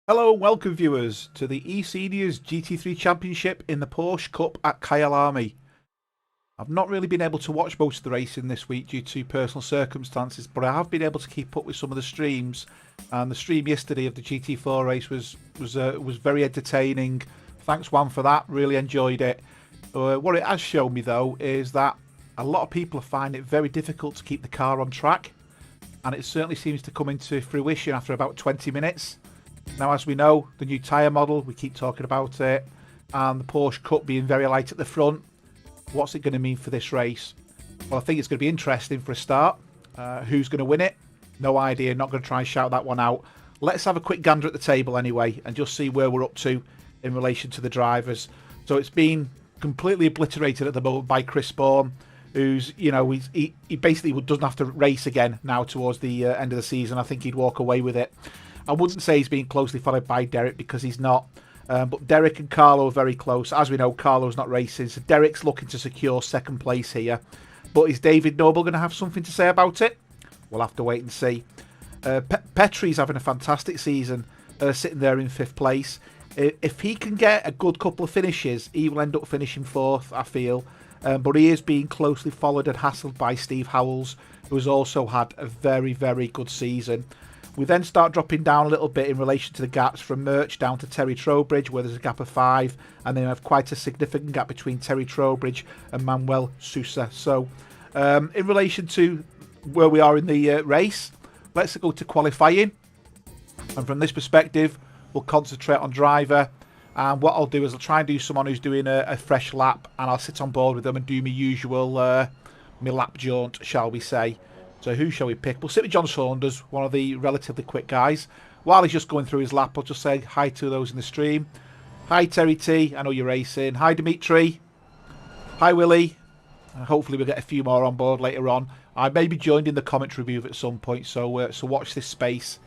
Hello and welcome viewers to the eSeniors GT3 Championship in the Porsche Cup at Kyalami. I've not really been able to watch most of the racing this week due to personal circumstances, but I have been able to keep up with some of the streams, and the stream yesterday of the GT4 race was very entertaining. Thanks Juan for that, really enjoyed it. What it has shown me though is that a lot of people find it very difficult to keep the car on track, and it certainly seems to come into fruition after about 20 minutes. Now, as we know, the new tyre model, we keep talking about it, and the Porsche Cup being very light at the front. What's it going to mean for this race? Well, I think it's going to be interesting for a start. Who's going to win it? No idea, not going to try and shout that one out. Let's have a quick gander at the table anyway, and just see where we're up to in relation to the drivers. So it's been completely obliterated at the moment by Chris Bourne, who's, you know, he basically doesn't have to race again now towards the end of the season. I think he'd walk away with it. I wouldn't say he's being closely followed by Derek because he's not. But Derek and Carlo are very close. As we know, Carlo's not racing, so Derek's looking to secure second place here. But is David Noble going to have something to say about it? We'll have to wait and see. Petri's having a fantastic season, sitting there in 5th place. If he can get a good couple of finishes, he will end up finishing 4th, I feel. But he is being closely followed and hassled by Steve Howells, who has also had a very, very good season. We then start dropping down a little bit in relation to the gaps from Merch down to Terry Trowbridge, where there's a gap of 5, and then we have quite a significant gap between Terry Trowbridge and Manuel Sousa. So, in relation to where we are in the race, let's go to qualifying. And from this perspective, we'll concentrate on driver. And what I'll do is I'll try and do someone who's doing a fresh lap, and I'll sit on board with them and do my usual my lap jaunt, shall we say. So who shall we pick? We'll sit with John Saunders, one of the relatively quick guys. While he's just going through his lap, I'll just say hi to those in the stream. Hi Terry T, I know you're racing. Hi Dimitri. Hi Willie. Hopefully we'll get a few more on board later on. I may be joined in the commentary booth at some point, so watch this space.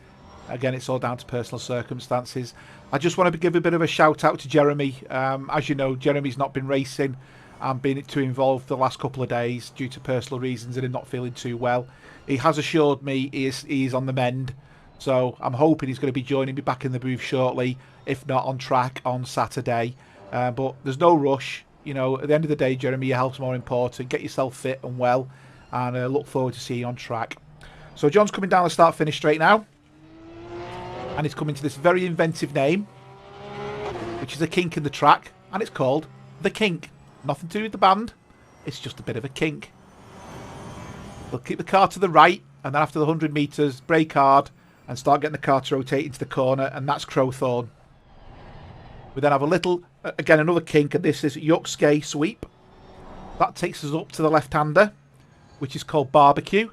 Again, it's all down to personal circumstances. I just want to give a bit of a shout out to Jeremy. As you know, Jeremy's not been racing and been too involved the last couple of days due to personal reasons and him not feeling too well. He has assured me he is on the mend, so I'm hoping he's going to be joining me back in the booth shortly, if not on track on Saturday. But there's no rush. You know, at the end of the day, Jeremy, your health's more important. Get yourself fit and well, and look forward to seeing you on track. So John's coming down the start-finish straight now. And he's coming to this very inventive name, which is a kink in the track, and it's called the Kink. Nothing to do with the band, it's just a bit of a kink. They'll keep the car to the right, and then after the 100 metres, brake hard and start getting the car to rotate into the corner, and that's Crowthorne. We then have a little, again, another kink, and this is Yuksuke Sweep. That takes us up to the left-hander, which is called Barbecue.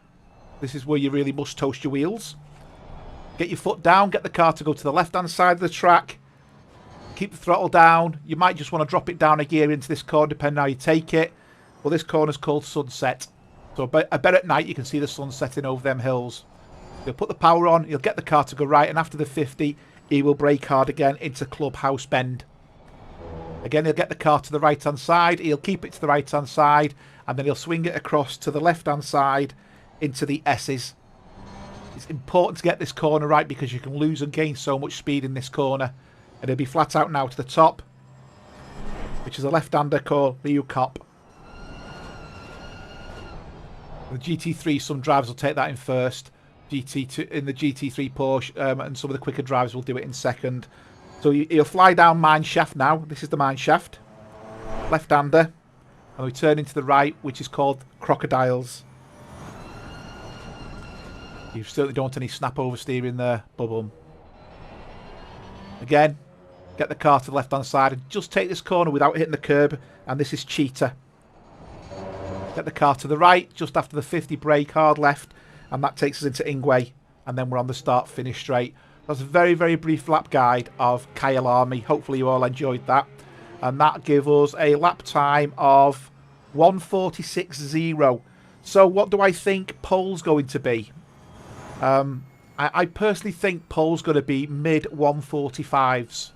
This is where you really must toast your wheels. Get your foot down, get the car to go to the left-hand side of the track. Keep the throttle down. You might just want to drop it down a gear into this corner, depending on how you take it. Well, this corner's called Sunset. So I bet at night you can see the sun setting over them hills. You'll put the power on, you'll get the car to go right, and after the 50, he will brake hard again into Clubhouse Bend. Again, he'll get the car to the right-hand side, he'll keep it to the right-hand side, and then he'll swing it across to the left-hand side into the S's. It's important to get this corner right because you can lose and gain so much speed in this corner. And he'll be flat out now to the top, which is a left-hander called the Cup. The GT3, some drivers will take that in first. GT2 in the GT3 Porsche, and some of the quicker drivers will do it in second. So he'll fly down mine shaft now. This is the mine shaft. Left-hander. And we turn into the right, which is called Crocodiles. You certainly don't want any snap oversteering there, bubble. Again, get the car to the left-hand side and just take this corner without hitting the curb. And this is Cheetah. Get the car to the right, just after the 50, brake hard left. And that takes us into Ingwe. And then we're on the start-finish straight. That's a very, very brief lap guide of Kyalami. Hopefully you all enjoyed that. And that gives us a lap time of 1:46.0. So what do I think pole's going to be? I personally think pole's going to be mid 1:45s.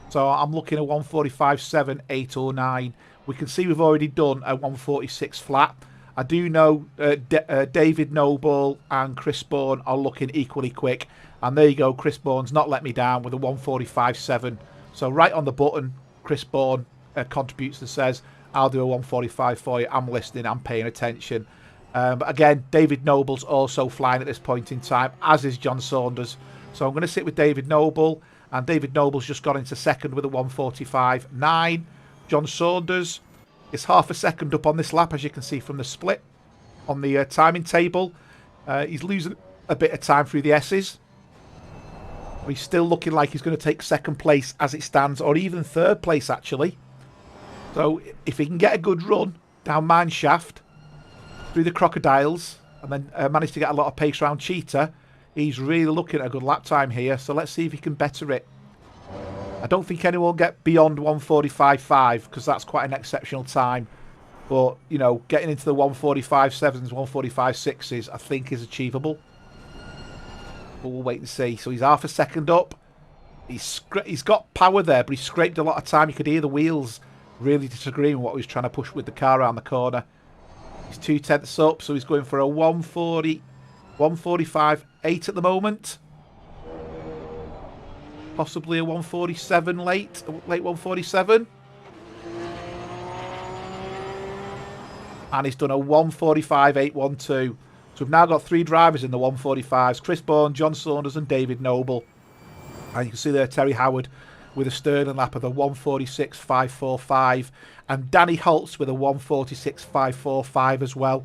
So I'm looking at 1:45.7, 8 or 9. We can see we've already done a 1:46 flat. I do know David Noble and Chris Bourne are looking equally quick. And there you go, Chris Bourne's not let me down with a 1:45.7. So right on the button, Chris Bourne contributes and says, I'll do a 1:45 for you. I'm listening, I'm paying attention. But again, David Noble's also flying at this point in time, as is John Saunders. So I'm going to sit with David Noble. And David Noble's just got into second with a 1:45.9. John Saunders is half a second up on this lap, as you can see from the split on the timing table. He's losing a bit of time through the S's. He's still looking like he's going to take second place as it stands, or even third place, actually. So if he can get a good run down mine shaft through the Crocodiles and then manage to get a lot of pace around Cheetah, he's really looking at a good lap time here. So let's see if he can better it. I don't think anyone will get beyond 1:45.5 because that's quite an exceptional time. But, you know, getting into the 1:45.7s, 1:45.6s, I think is achievable. But we'll wait and see. So he's half a second up. He's got power there, but he scraped a lot of time. You could hear the wheels really disagreeing with what he was trying to push with the car around the corner. He's 2/10 up, so he's going for a 1:45.8 at the moment. Possibly a 1:47 late 1:47. And he's done a 1:45.812. So we've now got 3 drivers in the 1:45s. Chris Bourne, John Saunders and David Noble. And you can see there Terry Howard with a Sterling lap of a 1:46.545. And Danny Holtz with a 1:46.545 as well.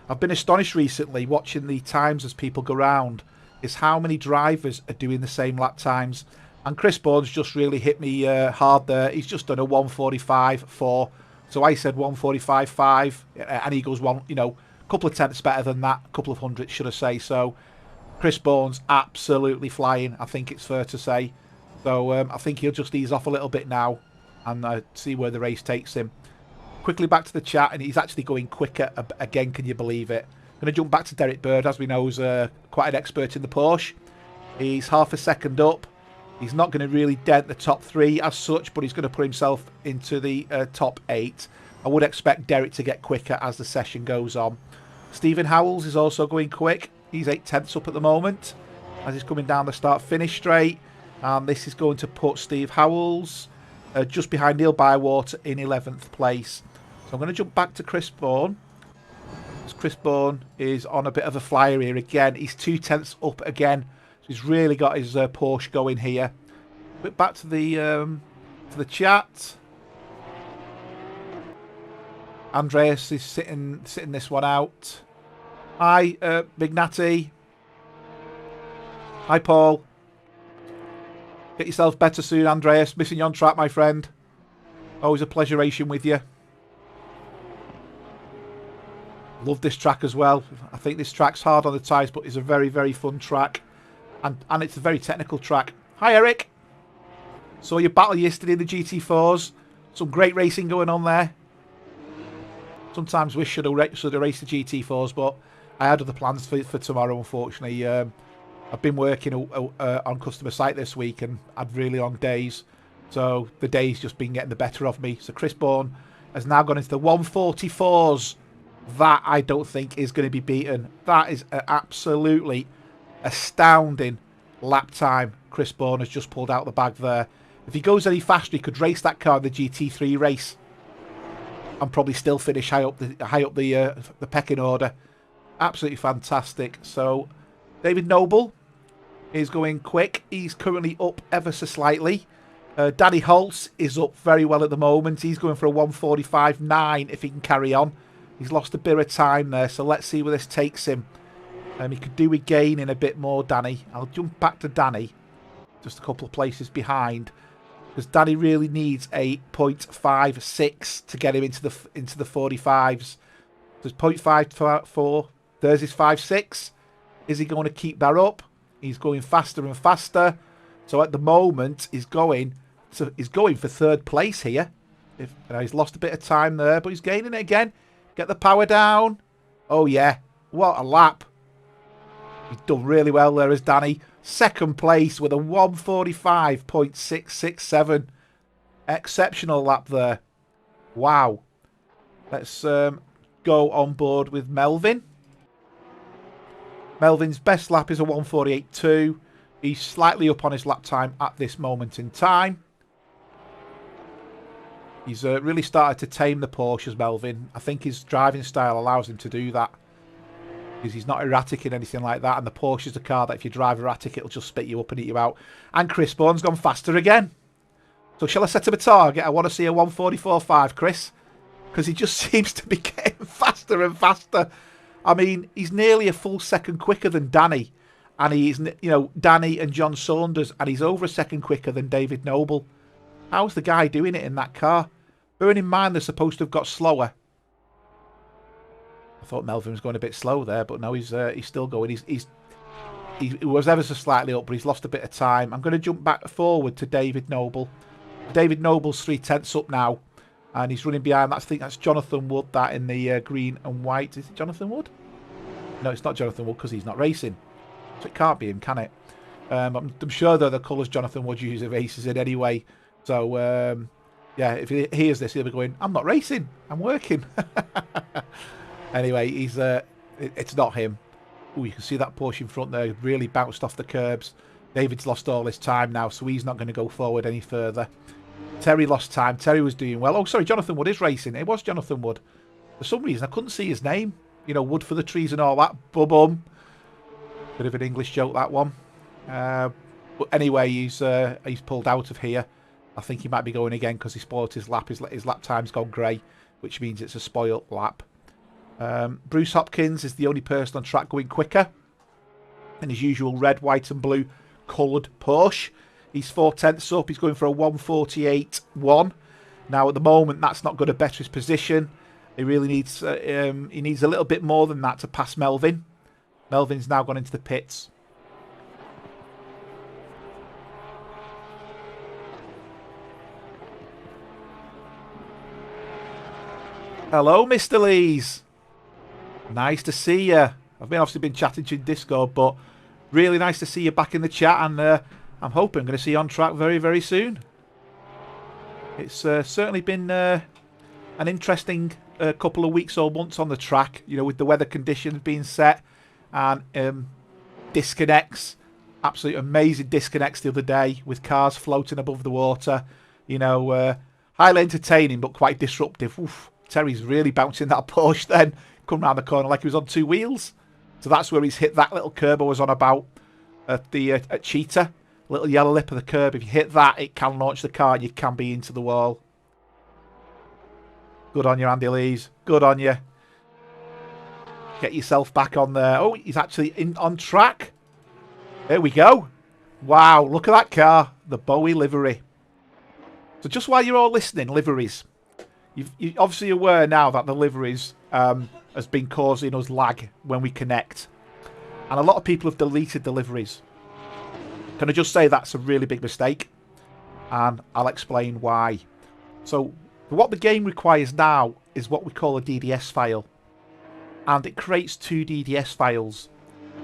I've been astonished recently watching the times as people go round is how many drivers are doing the same lap times. And Chris Bourne's just really hit me hard there. He's just done a 1:45.4. So I said 1:45.5, and he goes one, you know, a couple of tenths better than that, a couple of hundredths, should I say. So Chris Bourne's absolutely flying, I think it's fair to say. So I think he'll just ease off a little bit now and see where the race takes him. Quickly back to the chat, and he's actually going quicker again, can you believe it? I'm going to jump back to Derek Bird, as we know, is quite an expert in the Porsche. He's half a second up. He's not going to really dent the top 3 as such, but he's going to put himself into the top 8. I would expect Derek to get quicker as the session goes on. Stephen Howells is also going quick. He's 8/10 up at the moment as he's coming down the start-finish straight. And this is going to put Steve Howells just behind Neil Bywater in 11th place. So I'm going to jump back to Chris Bourne. Chris Bourne is on a bit of a flyer here again. He's 2/10 up again. So he's really got his Porsche going here. But back to the chat. Andreas is sitting this one out. Hi, Big Natty. Hi, Paul. Get yourself better soon, Andreas. Missing you on track, my friend. Always a pleasure racing with you. Love this track as well. I think this track's hard on the tyres, but it's a very, very fun track. And it's a very technical track. Hi, Eric. Saw your battle yesterday in the GT4s. Some great racing going on there. Sometimes wish should have raced the GT4s, but I had other plans for tomorrow, unfortunately. I've been working on customer site this week and had really long days. So the day's just been getting the better of me. So Chris Bourne has now gone into the 144s. That I don't think is going to be beaten. That is an absolutely astounding lap time Chris Bourne has just pulled out the bag there. If he goes any faster, he could race that car in the GT3 race and probably still finish high up the pecking order. Absolutely fantastic. So David Noble is going quick. He's currently up ever so slightly. Danny Holtz is up very well at the moment. He's going for a 1:45.9 if he can carry on. He's lost a bit of time there, so let's see where this takes him. He could do with gaining a bit more, Danny. I'll jump back to Danny, just a couple of places behind, because Danny really needs a 0.56 to get him into the 45s. There's 0.54. There's his 5.6. Is he going to keep that up? He's going faster and faster. So at the moment, he's going for third place here. He's lost a bit of time there, but he's gaining it again. Get the power down. Oh yeah, what a lap! He's done really well there as Danny. Second place with a 1:45.667. Exceptional lap there. Wow. Let's go on board with Melvin. Melvin's best lap is a 1:48.2. He's slightly up on his lap time at this moment in time. He's really started to tame the Porsches, Melvin. I think his driving style allows him to do that. Because he's not erratic in anything like that. And the Porsche is a car that if you drive erratic, it'll just spit you up and eat you out. And Chris Bourne's gone faster again. So shall I set him a target? I want to see a 1:44.5, Chris. Because he just seems to be getting faster and faster. I mean, he's nearly a full second quicker than Danny. And he's, Danny and John Saunders. And he's over a second quicker than David Noble. How's the guy doing it in that car? Bearing in mind they're supposed to have got slower. I thought Melvin was going a bit slow there, but no, he's still going. He was ever so slightly up, but he's lost a bit of time. I'm going to jump back forward to David Noble. David Noble's 3/10 up now, and he's running behind. I think that's Jonathan Wood, that in the green and white. Is it Jonathan Wood? No, it's not Jonathan Wood because he's not racing. So it can't be him, can it? I'm sure they're the colours Jonathan Wood usually races in anyway. So, yeah, if he hears this, he'll be going, I'm not racing, I'm working. Anyway, it's not him. Oh, you can see that Porsche in front there really bounced off the curbs. David's lost all his time now, so he's not going to go forward any further. Terry lost time. Terry was doing well. Oh, sorry, Jonathan Wood is racing. It was Jonathan Wood. For some reason, I couldn't see his name. Wood for the trees and all that. Bum. Bit of an English joke, that one. But anyway, he's pulled out of here. I think he might be going again because he spoiled his lap. His lap time's gone grey, which means it's a spoilt lap. Bruce Hopkins is the only person on track going quicker in his usual red, white and blue coloured Porsche. He's 4/10 up. He's going for a 1:48.1. Now, at the moment, that's not going to better his position. He really needs a little bit more than that to pass Melvin. Melvin's now gone into the pits. Hello, Mr. Lees. Nice to see you. I've obviously been chatting to you in Discord, but really nice to see you back in the chat, and I'm hoping I'm going to see you on track very, very soon. It's certainly been an interesting couple of weeks or months on the track, with the weather conditions being set and disconnects. Absolutely amazing disconnects the other day with cars floating above the water. Highly entertaining, but quite disruptive. Oof. Terry's really bouncing that Porsche then. Come round the corner like he was on two wheels. So that's where he's hit that little curb I was on about. at the at Cheetah, little yellow lip of the curb. If you hit that, it can launch the car and you can be into the wall. Good on you, Andy Lees. Good on you. Get yourself back on there. Oh, he's actually on track. There we go. Wow, look at that car. The Bowie livery. So just while you're all listening, liveries. You're obviously aware now that the liveries has been causing us lag when we connect. And a lot of people have deleted the liveries. Can I just say that's a really big mistake? And I'll explain why. So what the game requires now is what we call a DDS file. And it creates two DDS files.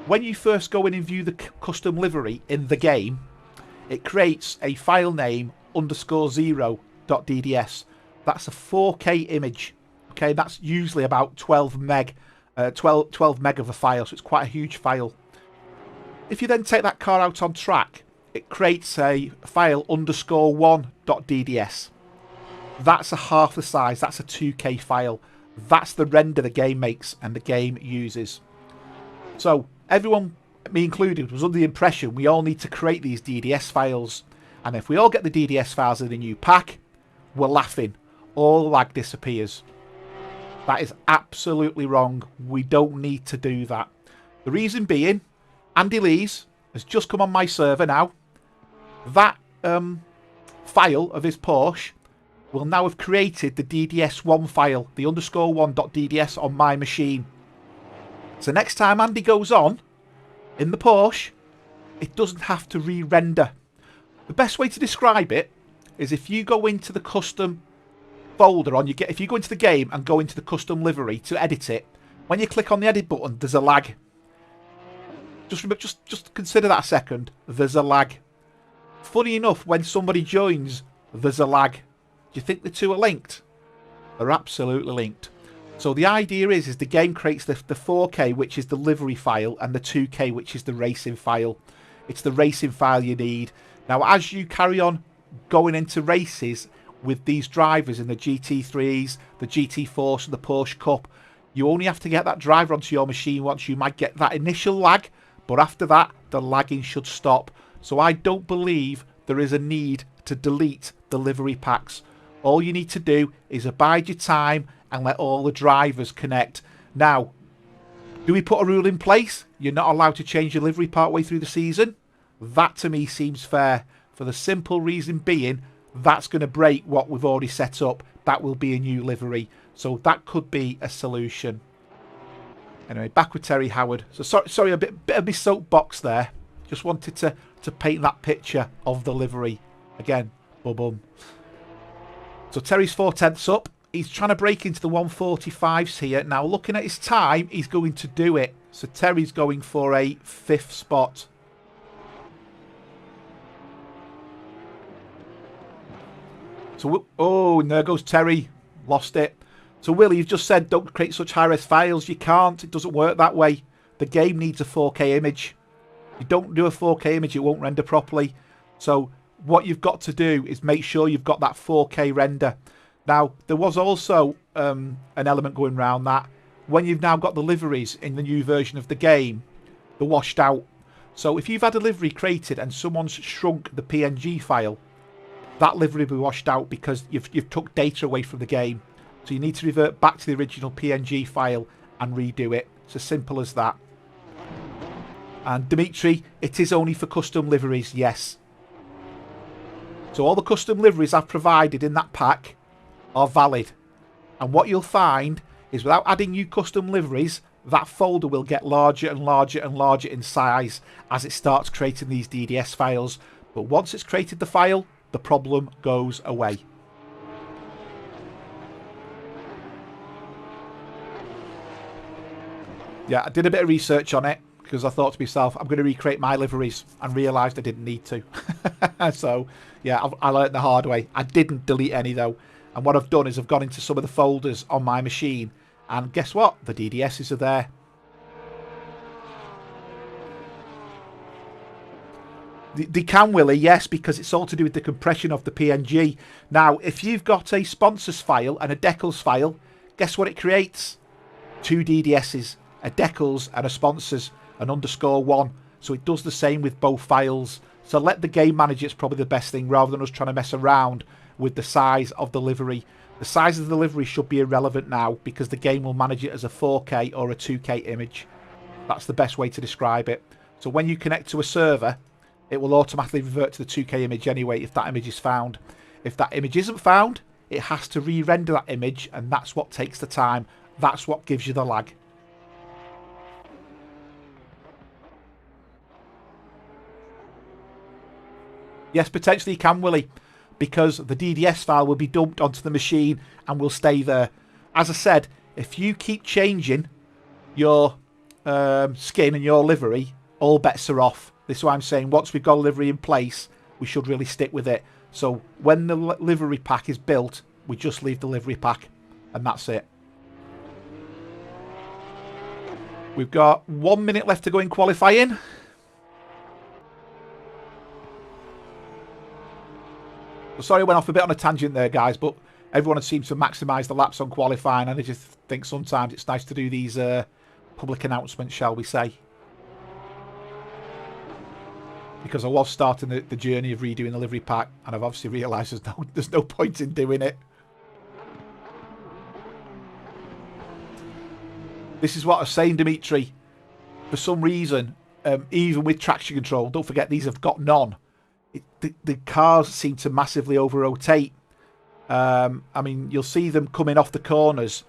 When you first go in and view the custom livery in the game, it creates a file name _0.dds. That's a 4K image. Okay, that's usually about 12 meg of a file, so it's quite a huge file. If you then take that car out on track, it creates a file _1.dds. That's a half the size. That's a 2K file. That's the render the game makes and the game uses. So everyone, me included, was under the impression we all need to create these DDS files. And if we all get the DDS files in a new pack, we're laughing. All the lag disappears. That is absolutely wrong. We don't need to do that. The reason being, Andy Lees has just come on my server now. That file of his Porsche will now have created the DDS1 file, the _1.dds on my machine. So next time Andy goes on in the Porsche, it doesn't have to re-render. The best way to describe it is if you go into the custom folder if you go into the game and go into the custom livery to edit it, when you click on the edit button, there's a lag. Just consider that a second. There's a lag. Funny enough, when somebody joins, there's a lag. Do you think the two are linked? They're absolutely linked. So the idea is the game creates the 4K, which is the livery file, and the 2K, which is the racing file. It's the racing file you need. Now, as you carry on going into races with these drivers in the GT3s, the GT4s, and the Porsche Cup, you only have to get that driver onto your machine once. You might get that initial lag, but after that, the lagging should stop. So I don't believe there is a need to delete the livery packs. All you need to do is abide your time and let all the drivers connect. Now, do we put a rule in place? You're not allowed to change your livery partway through the season? That to me seems fair, for the simple reason being that's going to break what we've already set up. That will be a new livery. So that could be a solution. Anyway, back with Terry Howard. So sorry, a bit of my soapbox there. Just wanted to paint that picture of the livery. Again, boom. So Terry's 4/10 up. He's trying to break into the 145s here. Now, looking at his time, he's going to do it. So Terry's going for a 5th spot. So, oh, and there goes Terry. Lost it. So, Willie, you've just said don't create such high-res files. You can't. It doesn't work that way. The game needs a 4K image. If you don't do a 4K image, it won't render properly. So, what you've got to do is make sure you've got that 4K render. Now, there was also an element going around that when you've now got the liveries in the new version of the game, they're washed out. So if you've had a livery created and someone's shrunk the PNG file, that livery will be washed out because you've took data away from the game. So you need to revert back to the original PNG file and redo it. It's as simple as that. And Dimitri, it is only for custom liveries, yes. So all the custom liveries I've provided in that pack are valid. And what you'll find is without adding new custom liveries, that folder will get larger and larger and larger in size as it starts creating these DDS files. But once it's created the file, the problem goes away. Yeah, I did a bit of research on it because I thought to myself, I'm going to recreate my liveries, and realised I didn't need to. So, yeah, I learned the hard way. I didn't delete any, though. And what I've done is I've gone into some of the folders on my machine, and guess what? The DDSs are there. They can, Willie, yes, because it's all to do with the compression of the PNG. Now, if you've got a sponsors file and a decals file, guess what it creates? Two DDSs, a decals and a sponsors, an _1. So it does the same with both files. So let the game manage it's probably the best thing, rather than us trying to mess around with the size of the livery. The size of the livery should be irrelevant now, because the game will manage it as a 4K or a 2K image. That's the best way to describe it. So when you connect to a server, it will automatically revert to the 2K image anyway if that image is found. If that image isn't found, it has to re-render that image, and that's what takes the time. That's what gives you the lag. Yes, potentially you can, Willie, because the DDS file will be dumped onto the machine and will stay there. As I said, if you keep changing your skin and your livery, all bets are off. This is why I'm saying once we've got a livery in place, we should really stick with it. So when the livery pack is built, we just leave the livery pack, and that's it. We've got 1 minute left to go in qualifying. Sorry I went off a bit on a tangent there, guys, but everyone seems to maximise the laps on qualifying, and I just think sometimes it's nice to do these public announcements, shall we say. Because I was starting the journey of redoing the livery pack, and I've obviously realised there's no point in doing it. This is what I was saying, Dimitri. For some reason, even with traction control, don't forget these have got none. The cars seem to massively over-rotate. I mean, you'll see them coming off the corners,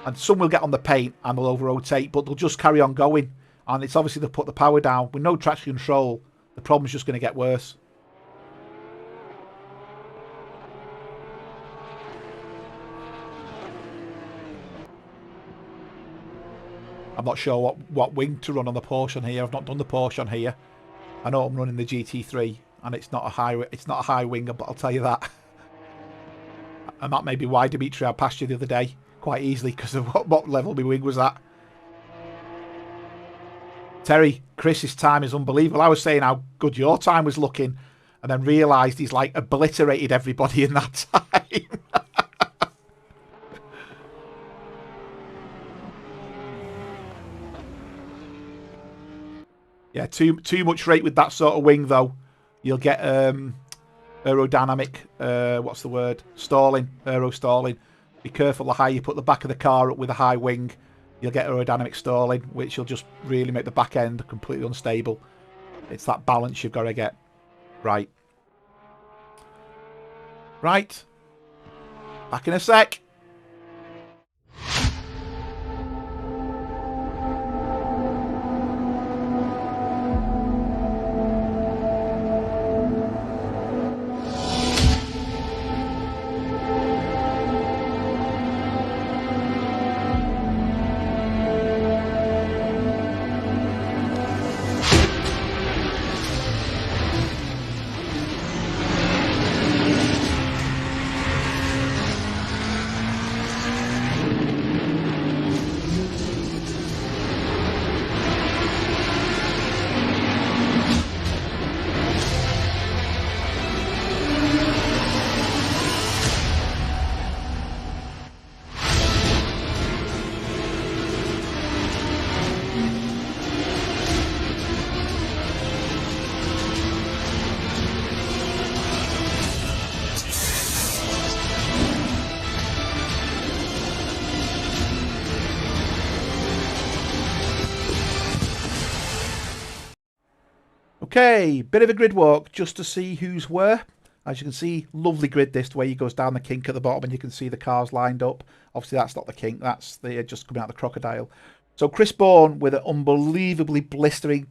and some will get on the paint and they'll over-rotate, but they'll just carry on going. And it's obviously they've put the power down. With no traction control, the problem's just going to get worse. I'm not sure what wing to run on the Porsche on here. I've not done the Porsche on here. I know I'm running the GT3, and it's not a high wing, but I'll tell you that. And that may be why, Dimitri, I passed you the other day quite easily, because of what level my wing was at. Terry, Chris's time is unbelievable. I was saying how good your time was looking, and then realised he's like obliterated everybody in that time. Yeah, too much rate with that sort of wing, though. You'll get aerodynamic, what's the word? Stalling, aero stalling. Be careful the higher you put the back of the car up with a high wing. You'll get aerodynamic stalling, which will just really make the back end completely unstable. It's that balance you've got to get right. Right. Back in a sec. Okay, bit of a grid walk just to see who's where. As you can see, lovely grid this, the way he goes down the Kink at the bottom and you can see the cars lined up. Obviously that's not the Kink, that's the just coming out the Crocodile. So Chris Bourne with an unbelievably blistering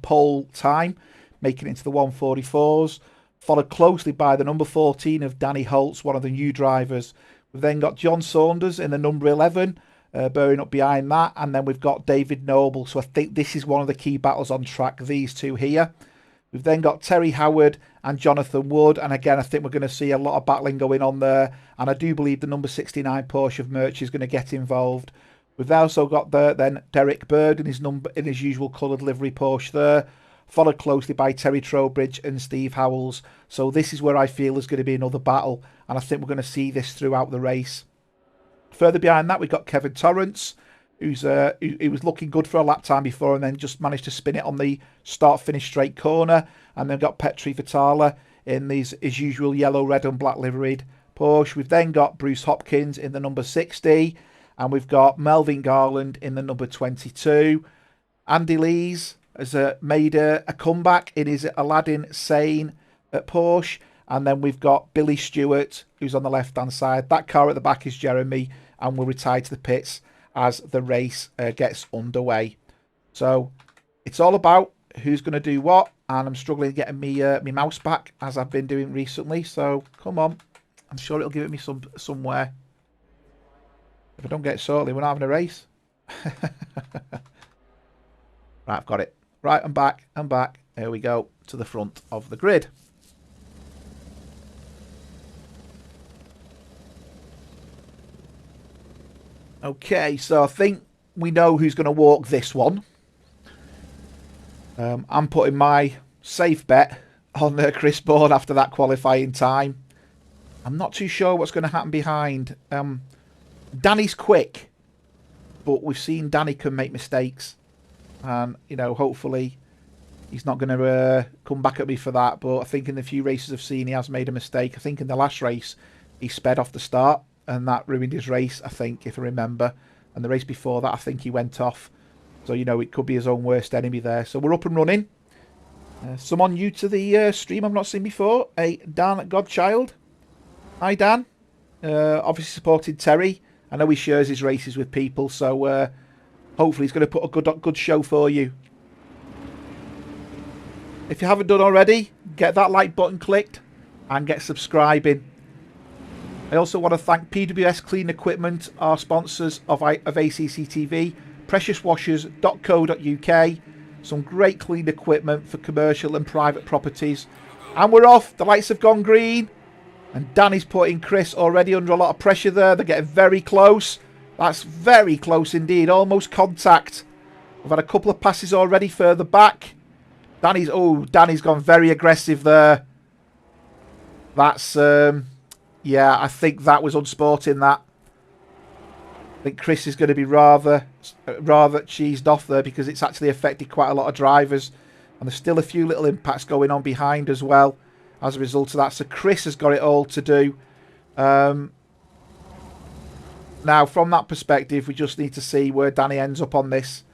pole time, making it into the 144s. Followed closely by the number 14 of Danny Holtz, one of the new drivers. We've then got John Saunders in the number 11, bearing up behind that. And then we've got David Noble. So I think this is one of the key battles on track, these two here. We've then got Terry Howard and Jonathan Wood. And again, I think we're going to see a lot of battling going on there. And I do believe the number 69 Porsche of Merch is going to get involved. We've also got then Derek Bird in his usual coloured livery Porsche there. Followed closely by Terry Trowbridge and Steve Howells. So this is where I feel there's going to be another battle. And I think we're going to see this throughout the race. Further behind that, we've got Kevin Torrance. who was looking good for a lap time before, and then just managed to spin it on the start-finish straight corner. And then got Petri Vitala in his usual yellow, red and black liveried Porsche. We've then got Bruce Hopkins in the number 60, and we've got Melvin Garland in the number 22. Andy Lees has made a comeback in his Aladdin Sane at Porsche. And then we've got Billy Stewart, who's on the left-hand side. That car at the back is Jeremy, and will retire to the pits as the race gets underway. So it's all about who's going to do what, and I'm struggling getting me mouse back, as I've been doing recently. So come on, I'm sure it'll give it me somewhere. If I don't get it sorted, we're not having a race. Right, I've got it. Right, I'm back. Here we go to the front of the grid. Okay, so I think we know who's going to walk this one. I'm putting my safe bet on Chris Bourne after that qualifying time. I'm not too sure what's going to happen behind. Danny's quick, but we've seen Danny can make mistakes. And, you know, hopefully he's not going to come back at me for that. But I think in the few races I've seen, he has made a mistake. I think in the last race, he sped off the start, and that ruined his race, I think, if I remember. And the race before that, I think he went off. So, you know, it could be his own worst enemy there. So we're up and running. Someone new to the stream I've not seen before. Dan Godchild. Hi, Dan. Obviously supported Terry. I know he shares his races with people. So hopefully he's going to put a good show for you. If you haven't done already, get that like button clicked and get subscribing. I also want to thank PWS Clean Equipment, our sponsors of ACC TV, preciouswashers.co.uk, some great clean equipment for commercial and private properties. And we're off. The lights have gone green. And Danny's putting Chris already under a lot of pressure there. They're getting very close. That's very close indeed. Almost contact. We've had a couple of passes already further back. Danny's gone very aggressive there. That's... yeah, I think that was unsporting, that. I think Chris is going to be rather cheesed off there, because it's actually affected quite a lot of drivers. And there's still a few little impacts going on behind as well as a result of that. So Chris has got it all to do. Now, from that perspective, we just need to see where Danny ends up on this.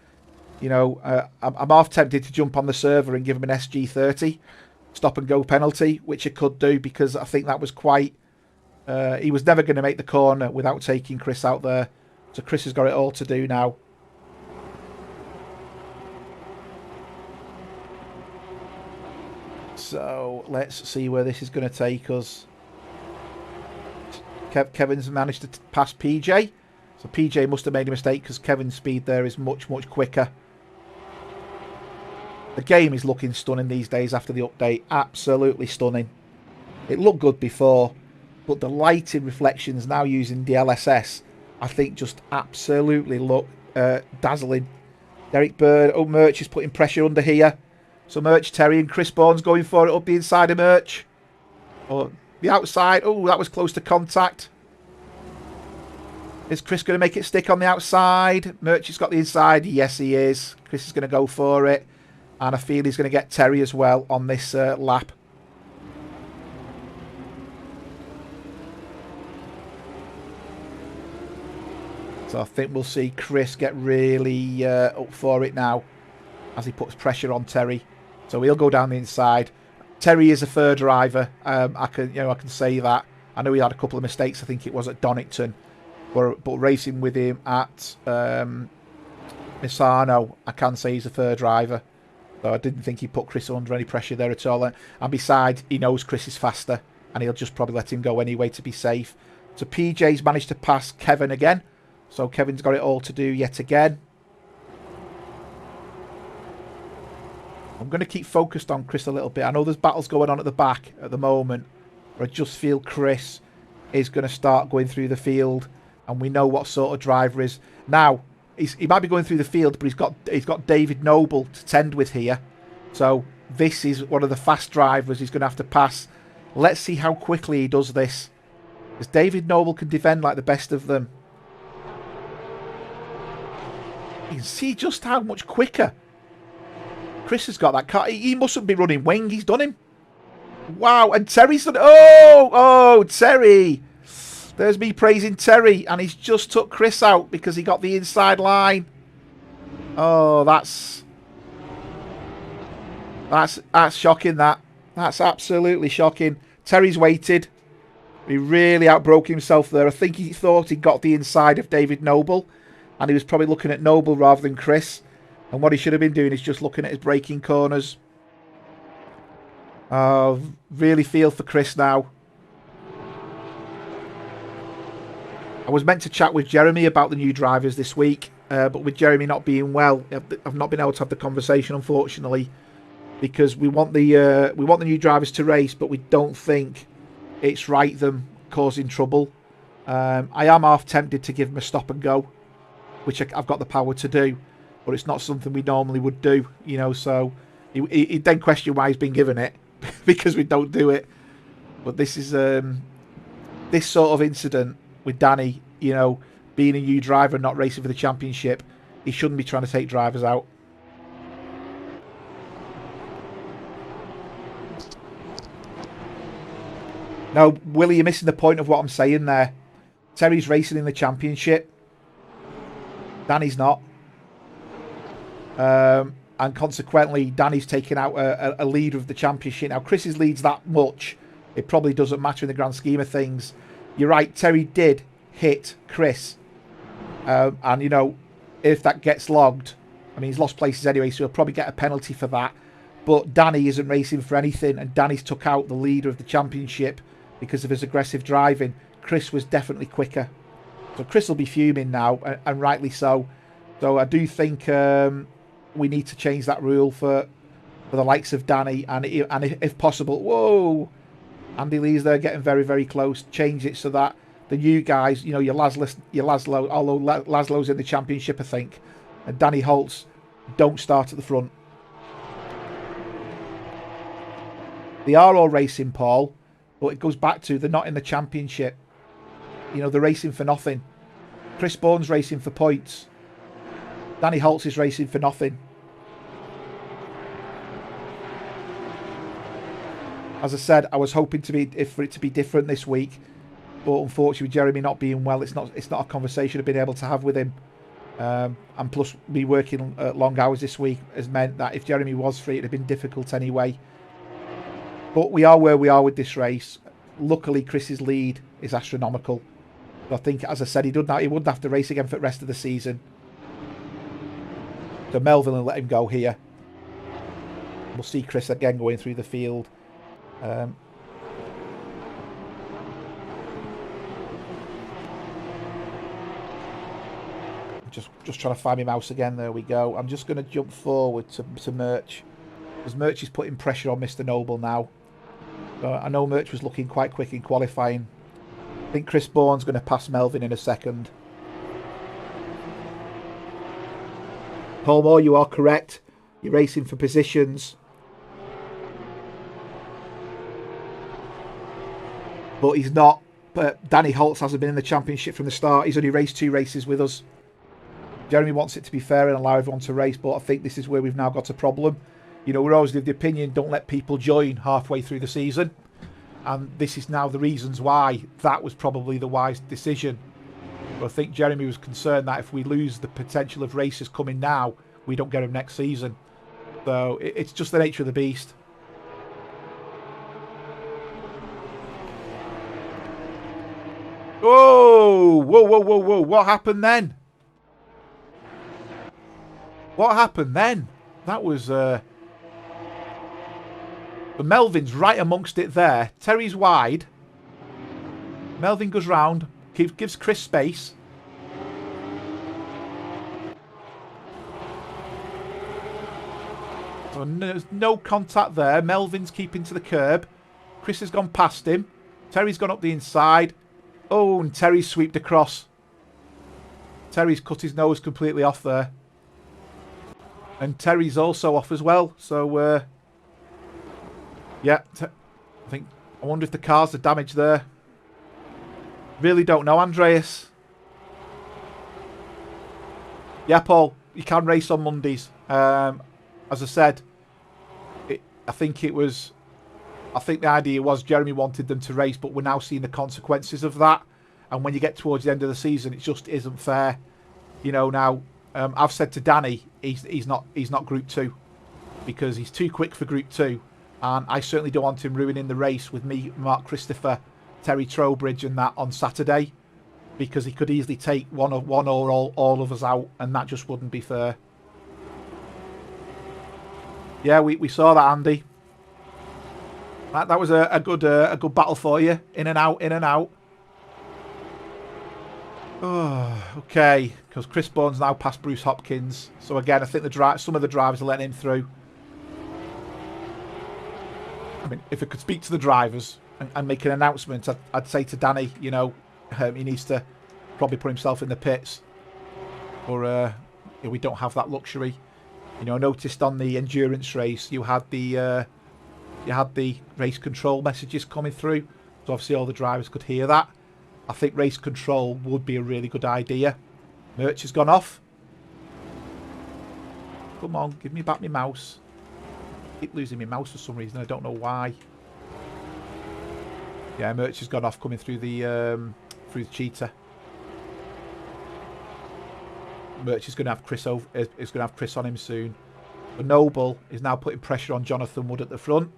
You know, I'm half tempted to jump on the server and give him an SG30 stop and go penalty, which I could do, because I think that was quite... he was never going to make the corner without taking Chris out there. So Chris has got it all to do now. So let's see where this is going to take us. Kevin's managed to pass PJ. So PJ must have made a mistake, because Kevin's speed there is much, much quicker. The game is looking stunning these days after the update. Absolutely stunning. It looked good before, but the lighting reflections now using DLSS, I think, just absolutely look dazzling. Derek Bird. Oh, Merch is putting pressure under here. So Merch, Terry and Chris Bourne's going for it up the inside of Merch. Or the outside. Oh, that was close to contact. Is Chris going to make it stick on the outside? Merch has got the inside. Yes, he is. Chris is going to go for it. And I feel he's going to get Terry as well on this lap. So I think we'll see Chris get really up for it now as he puts pressure on Terry. So he'll go down the inside. Terry is a third driver. I can say that. I know he had a couple of mistakes. I think it was at Donington, but racing with him at Misano, I can say he's a third driver. So I didn't think he put Chris under any pressure there at all. And besides, he knows Chris is faster, and he'll just probably let him go anyway to be safe. So PJ's managed to pass Kevin again. So Kevin's got it all to do yet again. I'm going to keep focused on Chris a little bit. I know there's battles going on at the back at the moment, but I just feel Chris is going to start going through the field, and we know what sort of driver is. Now, he might be going through the field, but he's got David Noble to tend with here. So this is one of the fast drivers he's going to have to pass. Let's see how quickly he does this, because David Noble can defend like the best of them. You can see just how much quicker Chris has got that car. He mustn't be running wing. He's done him. Wow. And Terry's done... Oh, Terry. There's me praising Terry. And he's just took Chris out because he got the inside line. Oh, that's shocking, that. That's absolutely shocking. Terry's waited. He really outbroke himself there. I think he thought he got the inside of David Noble. And he was probably looking at Noble rather than Chris. And what he should have been doing is just looking at his braking corners. Oh, really feel for Chris now. I was meant to chat with Jeremy about the new drivers this week. But with Jeremy not being well, I've not been able to have the conversation, unfortunately. Because we want the new drivers to race, but we don't think it's right them causing trouble. I am half tempted to give them a stop and go, which I've got the power to do, but it's not something we normally would do, you know. So he then questioned why he's been given it because we don't do it. But this is this sort of incident with Danny, you know, being a new driver and not racing for the championship. He shouldn't be trying to take drivers out. No, Willie, you're missing the point of what I'm saying there. Terry's racing in the championship. Danny's not. And consequently, Danny's taking out a leader of the championship. Now, Chris's leads that much. It probably doesn't matter in the grand scheme of things. You're right, Terry did hit Chris. And, you know, if that gets logged, I mean, he's lost places anyway, so he'll probably get a penalty for that. But Danny isn't racing for anything, and Danny's took out the leader of the championship because of his aggressive driving. Chris was definitely quicker. So Chris will be fuming now, and rightly so. So I do think we need to change that rule for the likes of Danny, and if possible, whoa, Andy Lee's there getting very, very close. Change it so that the new guys, you know, your Laszlo, although Laszlo's in the championship, I think, and Danny Holtz, don't start at the front. They are all racing, Paul, but it goes back to they're not in the championship. You know, they're racing for nothing. Chris Bourne's racing for points. Danny Holtz is racing for nothing. As I said, I was hoping for it to be different this week, but unfortunately, with Jeremy not being well, it's not a conversation I've been able to have with him. And plus, me working long hours this week has meant that if Jeremy was free, it'd have been difficult anyway. But we are where we are with this race. Luckily, Chris's lead is astronomical. But I think, as I said, he wouldn't have to race again for the rest of the season. So Melvin will let him go here. We'll see Chris again going through the field. Just trying to find my mouse again. There we go. I'm just going to jump forward to Merch, because Merch is putting pressure on Mr. Noble now. I know Merch was looking quite quick in qualifying. I think Chris Bourne's going to pass Melvin in a second. Paul Moore, you are correct. You're racing for positions. But he's not. But Danny Holtz hasn't been in the championship from the start. He's only raced 2 races with us. Jeremy wants it to be fair and allow everyone to race, but I think this is where we've now got a problem. You know, we're always of the opinion, don't let people join halfway through the season. And this is now the reasons why that was probably the wise decision. But I think Jeremy was concerned that if we lose the potential of races coming now, we don't get them next season. So it's just the nature of the beast. Whoa! Whoa, whoa, whoa, whoa. What happened then? What happened then? That was... But Melvin's right amongst it there. Terry's wide. Melvin goes round. Gives Chris space. So there's no contact there. Melvin's keeping to the curb. Chris has gone past him. Terry's gone up the inside. Oh, and Terry's sweeped across. Terry's cut his nose completely off there. And Terry's also off as well. So, yeah. I wonder if the cars are damaged there. Really don't know, Andreas. Yeah, Paul. you can race on Mondays. As I said, I think the idea was Jeremy wanted them to race, but we're now seeing the consequences of that. And when you get towards the end of the season, it just isn't fair. You know, now I've said to Danny, he's not Group 2 because he's too quick for Group 2, and I certainly don't want him ruining the race with me, Mark Christopher, Terry Trowbridge, and that on Saturday, because he could easily take one or all of us out, and that just wouldn't be fair. Yeah, we saw that, Andy. That was a good battle for you. In and out, in and out. Oh, okay, because Chris Bourne's now past Bruce Hopkins. So again, I think some of the drivers are letting him through. I mean, if I could speak to the drivers and make an announcement, I'd say to Danny, you know, he needs to probably put himself in the pits. Or we don't have that luxury. You know, I noticed on the endurance race, you had the race control messages coming through. So obviously all the drivers could hear that. I think race control would be a really good idea. Merch has gone off. Come on, give me back my mouse. I keep losing my mouse for some reason. I don't know why. Yeah, Merch has gone off coming through the cheetah. Merch is going to have Chris on him soon. But Noble is now putting pressure on Jonathan Wood at the front.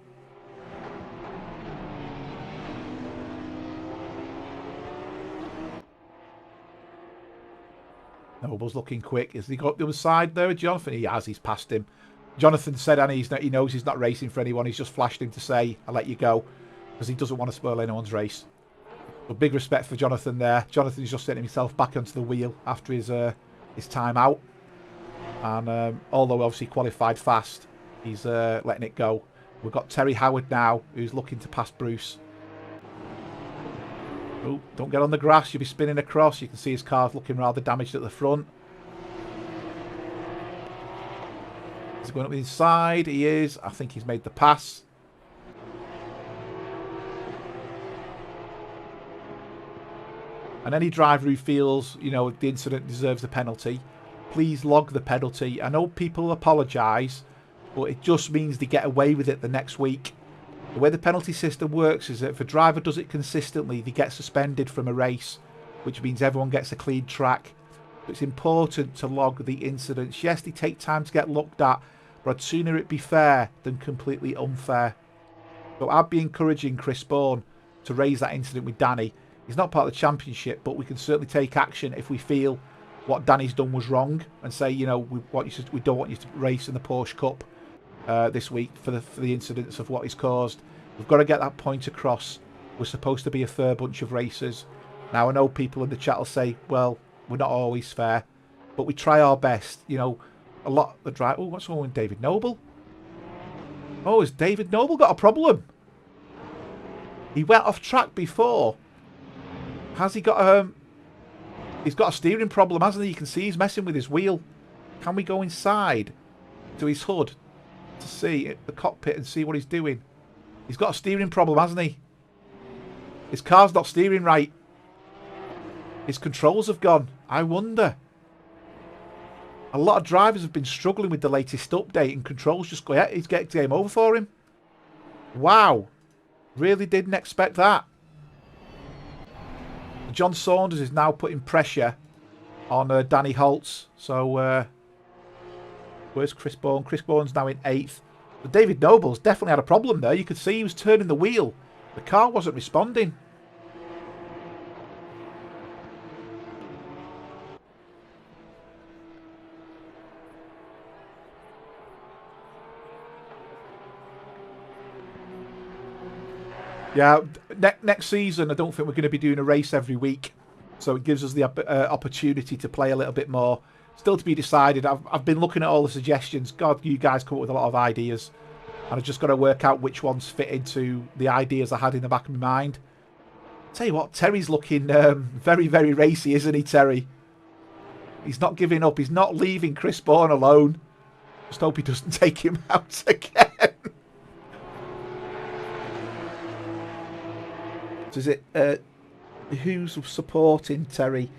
Noble's looking quick. Has he got the other side there? Jonathan? He has. He's passed him. Jonathan said, and he knows he's not racing for anyone. He's just flashed him to say, I'll let you go, because he doesn't want to spoil anyone's race. But big respect for Jonathan there. Jonathan's just setting himself back onto the wheel after his time out. And although obviously qualified fast, he's letting it go. We've got Terry Howard now, who's looking to pass Bruce. Oh, don't get on the grass. You'll be spinning across. You can see his car's looking rather damaged at the front. Is he going up the inside? He is. I think he's made the pass. And any driver who feels, you know, the incident deserves a penalty, please log the penalty. I know people apologise, but it just means they get away with it the next week. The way the penalty system works is that if a driver does it consistently, they get suspended from a race, which means everyone gets a clean track. It's important to log the incidents. Yes, they take time to get looked at, but I'd sooner it be fair than completely unfair. So I'd be encouraging Chris Bourne to raise that incident with Danny. He's not part of the championship, but we can certainly take action if we feel what Danny's done was wrong, and say, you know, we don't want you to race in the Porsche Cup this week for the incidents of what he's caused. We've got to get that point across. We're supposed to be a fair bunch of racers. Now, I know people in the chat will say, well, we're not always fair, but we try our best. You know, a lot of the drive. Oh, what's wrong with David Noble? Oh, has David Noble got a problem? He went off track before. Has he got he's got a steering problem, hasn't he? You can see he's messing with his wheel. Can we go inside to his hood to see the cockpit and see what he's doing? He's got a steering problem, hasn't he? His car's not steering right. His controls have gone. I wonder. A lot of drivers have been struggling with the latest update, and controls just go, yeah, he's getting game over for him. Wow. Really didn't expect that. John Saunders is now putting pressure on Danny Holtz. So, where's Chris Bourne? Chris Bourne's now in 8th. But David Noble's definitely had a problem there. You could see he was turning the wheel. The car wasn't responding. Yeah, next season, I don't think we're going to be doing a race every week. So it gives us the opportunity to play a little bit more. Still to be decided. I've been looking at all the suggestions. God, you guys come up with a lot of ideas. And I've just got to work out which ones fit into the ideas I had in the back of my mind. Tell you what, Terry's looking very, very racy, isn't he, Terry? He's not giving up. He's not leaving Chris Bourne alone. Just hope he doesn't take him out again. So is it... who's supporting Terry?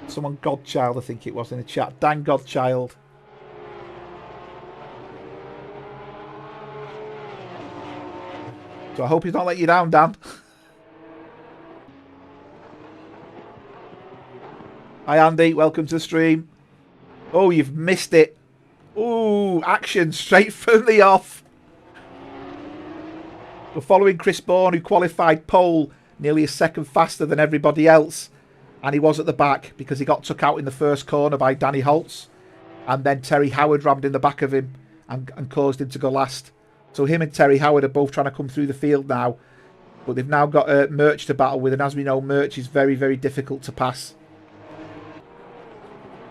Someone Godchild, I think it was in the chat. Dan Godchild. So I hope he's not letting you down, Dan. Hi, Andy. Welcome to the stream. Oh, you've missed it. Ooh, action straight from the off. We're following Chris Bourne, who qualified pole nearly a second faster than everybody else. And he was at the back because he got took out in the first corner by Danny Holtz. And then Terry Howard rammed in the back of him and caused him to go last. So him and Terry Howard are both trying to come through the field now. But they've now got Murch to battle with. And as we know, Murch is very, very difficult to pass.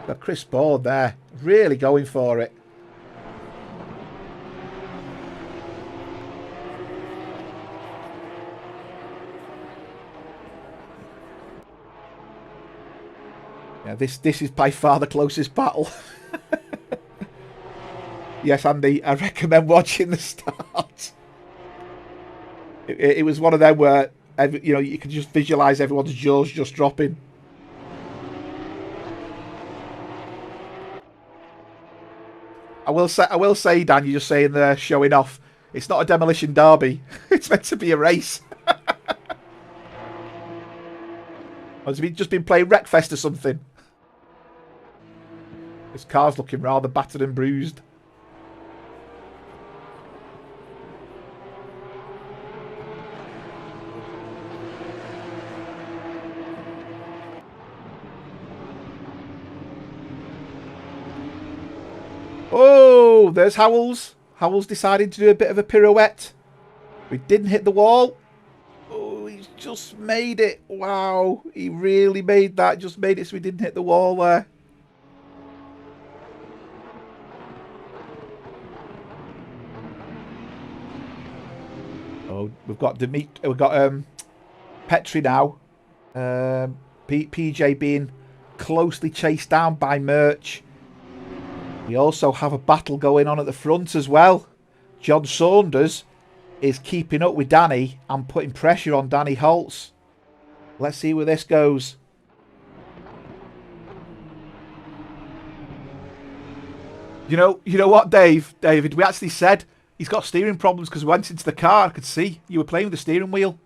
But Chris Bourne there, really going for it. Yeah, this is by far the closest battle. Yes, Andy, I recommend watching the start. It was one of them where you can just visualise everyone's jaws just dropping. I will say, Dan, you're just saying there, showing off. It's not a demolition derby. It's meant to be a race. Has he just been playing Wreckfest or something? This car's looking rather battered and bruised. Oh, there's Howells. Howells decided to do a bit of a pirouette. We didn't hit the wall. Oh, he's just made it. Wow, he really made that. Just made it so we didn't hit the wall there. Oh, we've got Petri now. PJ being closely chased down by Murch. We also have a battle going on at the front as well. John Saunders is keeping up with Danny and putting pressure on Danny Holtz. Let's see where this goes. You know what, David, we actually said he's got steering problems because we went into the car. I could see you were playing with the steering wheel.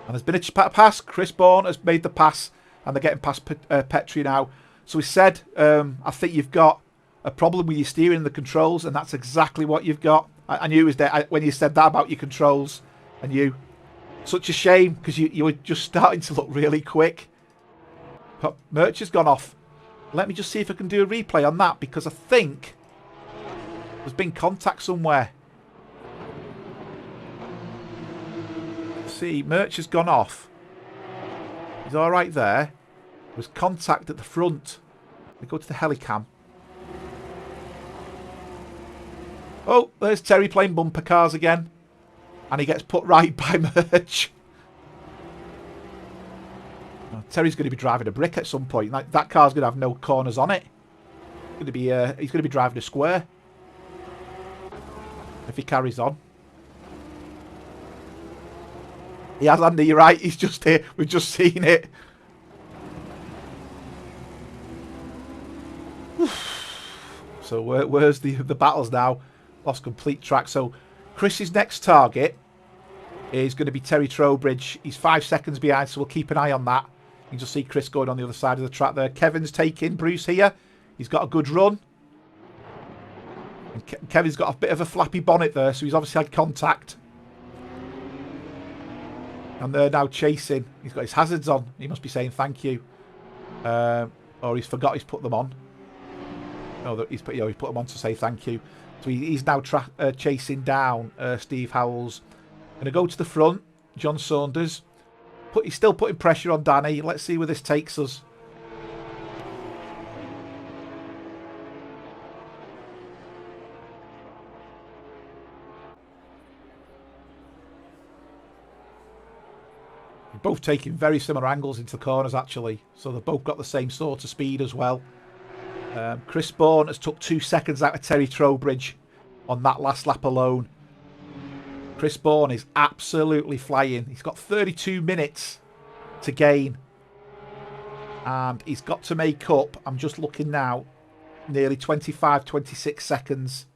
And there's been a pass. Chris Bourne has made the pass and they're getting past Petri now. So we said, I think you've got a problem with your steering and the controls, and that's exactly what you've got. I knew it was there when you said that about your controls. And you, such a shame because you were just starting to look really quick. But Murch has gone off. Let me just see if I can do a replay on that because I think there's been contact somewhere. Let's see, Murch has gone off. He's all right there. There was contact at the front. We go to the helicam. Oh, there's Terry playing bumper cars again. And he gets put right by Murch. Oh, Terry's going to be driving a brick at some point. Like, that car's going to have no corners on it. He's going to be driving a square. If he carries on. He has, Andy, you're right. He's just here. We've just seen it. So where's the battles now? Lost complete track. So Chris's next target is going to be Terry Trowbridge. He's 5 seconds behind, so we'll keep an eye on that. You can just see Chris going on the other side of the track there. Kevin's taking Bruce here. He's got a good run. And Kevin's got a bit of a flappy bonnet there, so he's obviously had contact. And they're now chasing. He's got his hazards on. He must be saying thank you. Or he's forgot he's put them on. No, he's put them on to say thank you. So he's now chasing down Steve Howells. Going to go to the front. John Saunders. He's still putting pressure on Danny. Let's see where this takes us. They're both taking very similar angles into the corners, actually. So they've both got the same sort of speed as well. Chris Bourne has took 2 seconds out of Terry Trowbridge on that last lap alone. Chris Bourne is absolutely flying. He's got 32 minutes to gain. And he's got to make up, I'm just looking now, nearly 25, 26 seconds.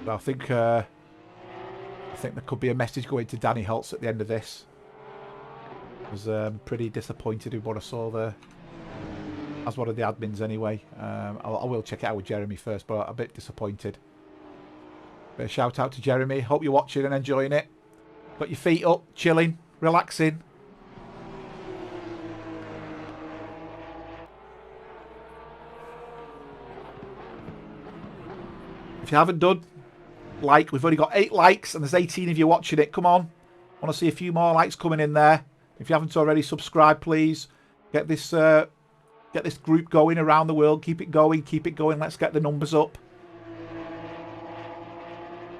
So I think there could be a message going to Danny Holtz at the end of this. I was pretty disappointed with what I saw there. As one of the admins anyway. I will check it out with Jeremy first, but I'm a bit disappointed. But a shout out to Jeremy. Hope you're watching and enjoying it. Got your feet up, chilling, relaxing. If you haven't done, like, we've only got 8 likes and there's 18 of you watching it. Come on. I want to see a few more likes coming in there. If you haven't already, subscribe, please. Get this group going around the world. Keep it going. Keep it going. Let's get the numbers up.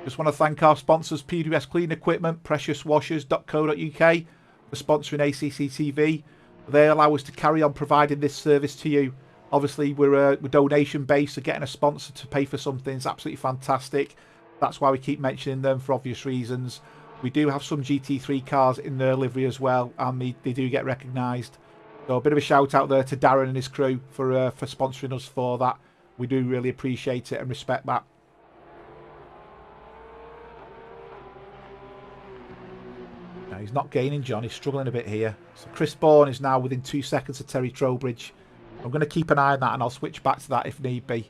Just want to thank our sponsors, PWS Clean Equipment, preciouswashers.co.uk, for sponsoring ACCTV. They allow us to carry on providing this service to you. Obviously, we're donation based, so getting a sponsor to pay for something is absolutely fantastic. That's why we keep mentioning them for obvious reasons. We do have some GT3 cars in their livery as well, and they do get recognised. So a bit of a shout out there to Darren and his crew for sponsoring us for that. We do really appreciate it and respect that. Now he's not gaining, John. He's struggling a bit here. So Chris Bourne is now within 2 seconds of Terry Trowbridge. I'm going to keep an eye on that and I'll switch back to that if need be.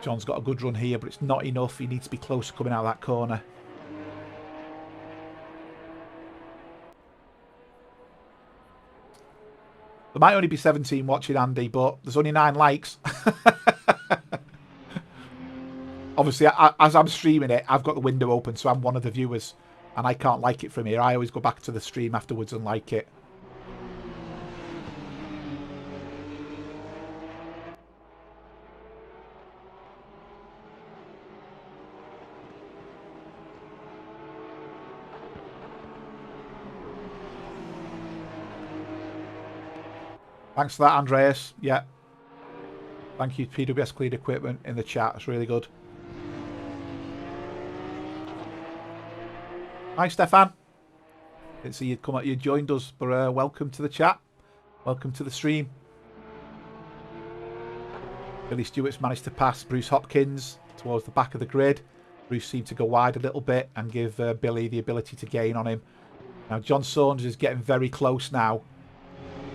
John's got a good run here, but it's not enough. He needs to be closer coming out of that corner. There might only be 17 watching, Andy, but there's only 9 likes. Obviously, as I'm streaming it, I've got the window open, so I'm one of the viewers. And I can't like it from here. I always go back to the stream afterwards and like it. Thanks for that, Andreas. Yeah. Thank you, PWS Clean Equipment, in the chat. It's really good. Hi, Stefan. Didn't see you'd come out. You joined us, but welcome to the chat. Welcome to the stream. Billy Stewart's managed to pass Bruce Hopkins towards the back of the grid. Bruce seemed to go wide a little bit and give Billy the ability to gain on him. Now, John Saunders is getting very close now.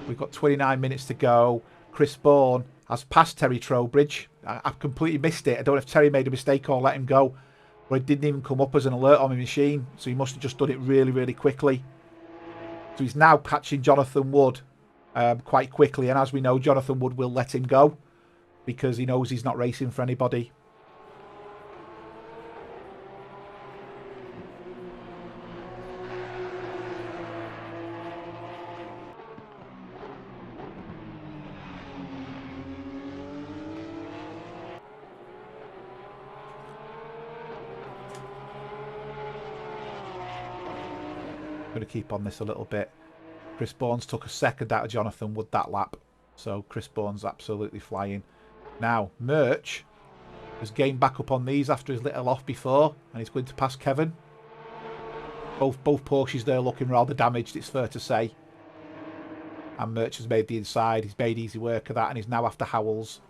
We've got 29 minutes to go. Chris Bourne has passed Terry Trowbridge. I've completely missed it. I don't know if Terry made a mistake or let him go. But it didn't even come up as an alert on my machine. So he must have just done it really, really quickly. So he's now catching Jonathan Wood quite quickly. And as we know, Jonathan Wood will let him go because he knows he's not racing for anybody. Going to keep on this a little bit. Chris Bourne's took a second out of Jonathan Wood that lap. So Chris Bourne's absolutely flying. Now, Merch has gained back up on these after his little off before. And he's going to pass Kevin. Both Porsches there looking rather damaged, it's fair to say. And Merch has made the inside. He's made easy work of that. And he's now after Howells.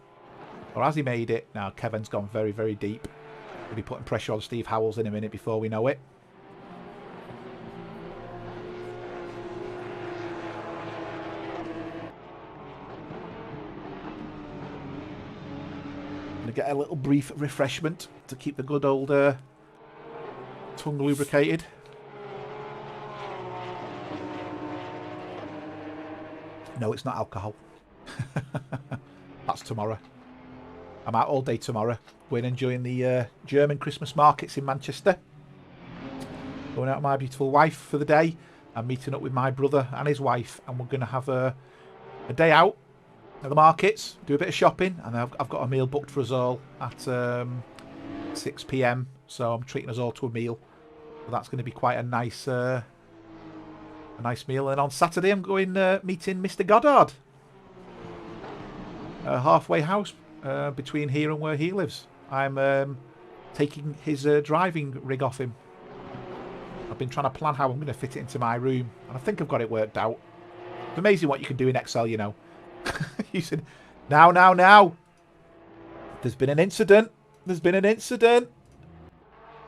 Or has he made it? Now, Kevin's gone very, very deep. He'll be putting pressure on Steve Howells in a minute before we know it. Get a little brief refreshment to keep the good old tongue lubricated. No, it's not alcohol. That's tomorrow. I'm out all day tomorrow. Going enjoying the German Christmas markets in Manchester. Going out with my beautiful wife for the day. I'm meeting up with my brother and his wife, and we're going to have a day out at the markets, do a bit of shopping, and I've got a meal booked for us all at 6 p.m. So I'm treating us all to a meal. So that's going to be quite a nice meal. And on Saturday I'm going meeting Mr. Goddard, a halfway house between here and where he lives. I'm taking his driving rig off him. I've been trying to plan how I'm going to fit it into my room, and I think I've got it worked out. It's amazing what you can do in Excel, you know. You said, now. There's been an incident. There's been an incident.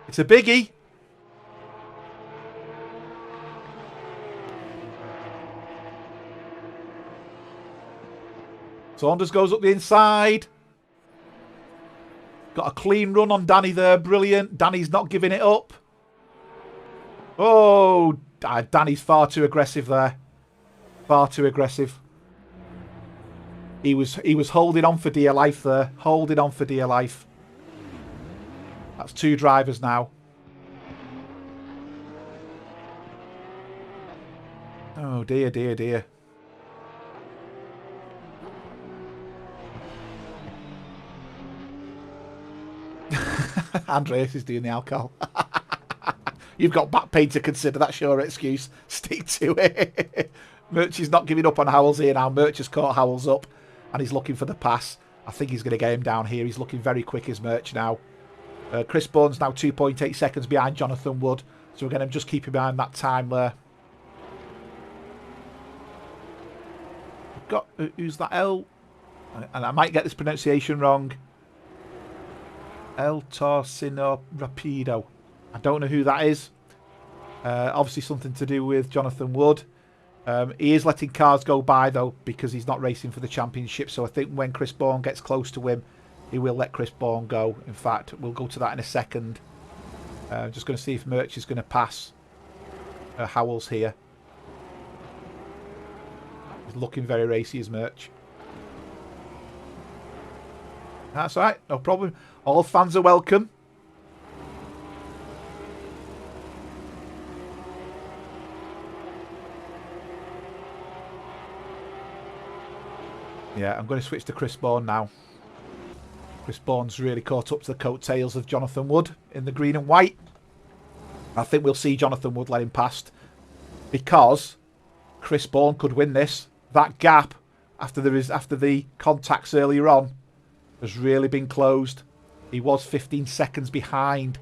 It's a biggie. Saunders goes up the inside. Got a clean run on Danny there. Brilliant. Danny's not giving it up. Oh, Danny's far too aggressive there. Far too aggressive. He was holding on for dear life there. Holding on for dear life. That's two drivers now. Oh dear, dear, dear. Andreas is doing the alcohol. You've got back pain to consider. That's your excuse. Stick to it. Murch is not giving up on Howells here now. Murch has caught Howells up and he's looking for the pass. I think he's going to get him down here. He's looking very quick as Murch now. Chris Bourne's now 2.8 seconds behind Jonathan Wood. So we're going to just keep him behind that time there. We've got, who's that? L? And I might get this pronunciation wrong. El Torsino Rapido. I don't know who that is. Obviously something to do with Jonathan Wood. He is letting cars go by though because he's not racing for the championship. So I think when Chris Bourne gets close to him, he will let Chris Bourne go. In fact, we'll go to that in a second. Just going to see if Murch is going to pass Howells here. He's looking very racy as Murch. That's all right, no problem. All fans are welcome. Yeah, I'm going to switch to Chris Bourne now. Chris Bourne's really caught up to the coattails of Jonathan Wood in the green and white. I think we'll see Jonathan Wood let him past because Chris Bourne could win this. That gap after the contacts earlier on has really been closed. He was 15 seconds behind.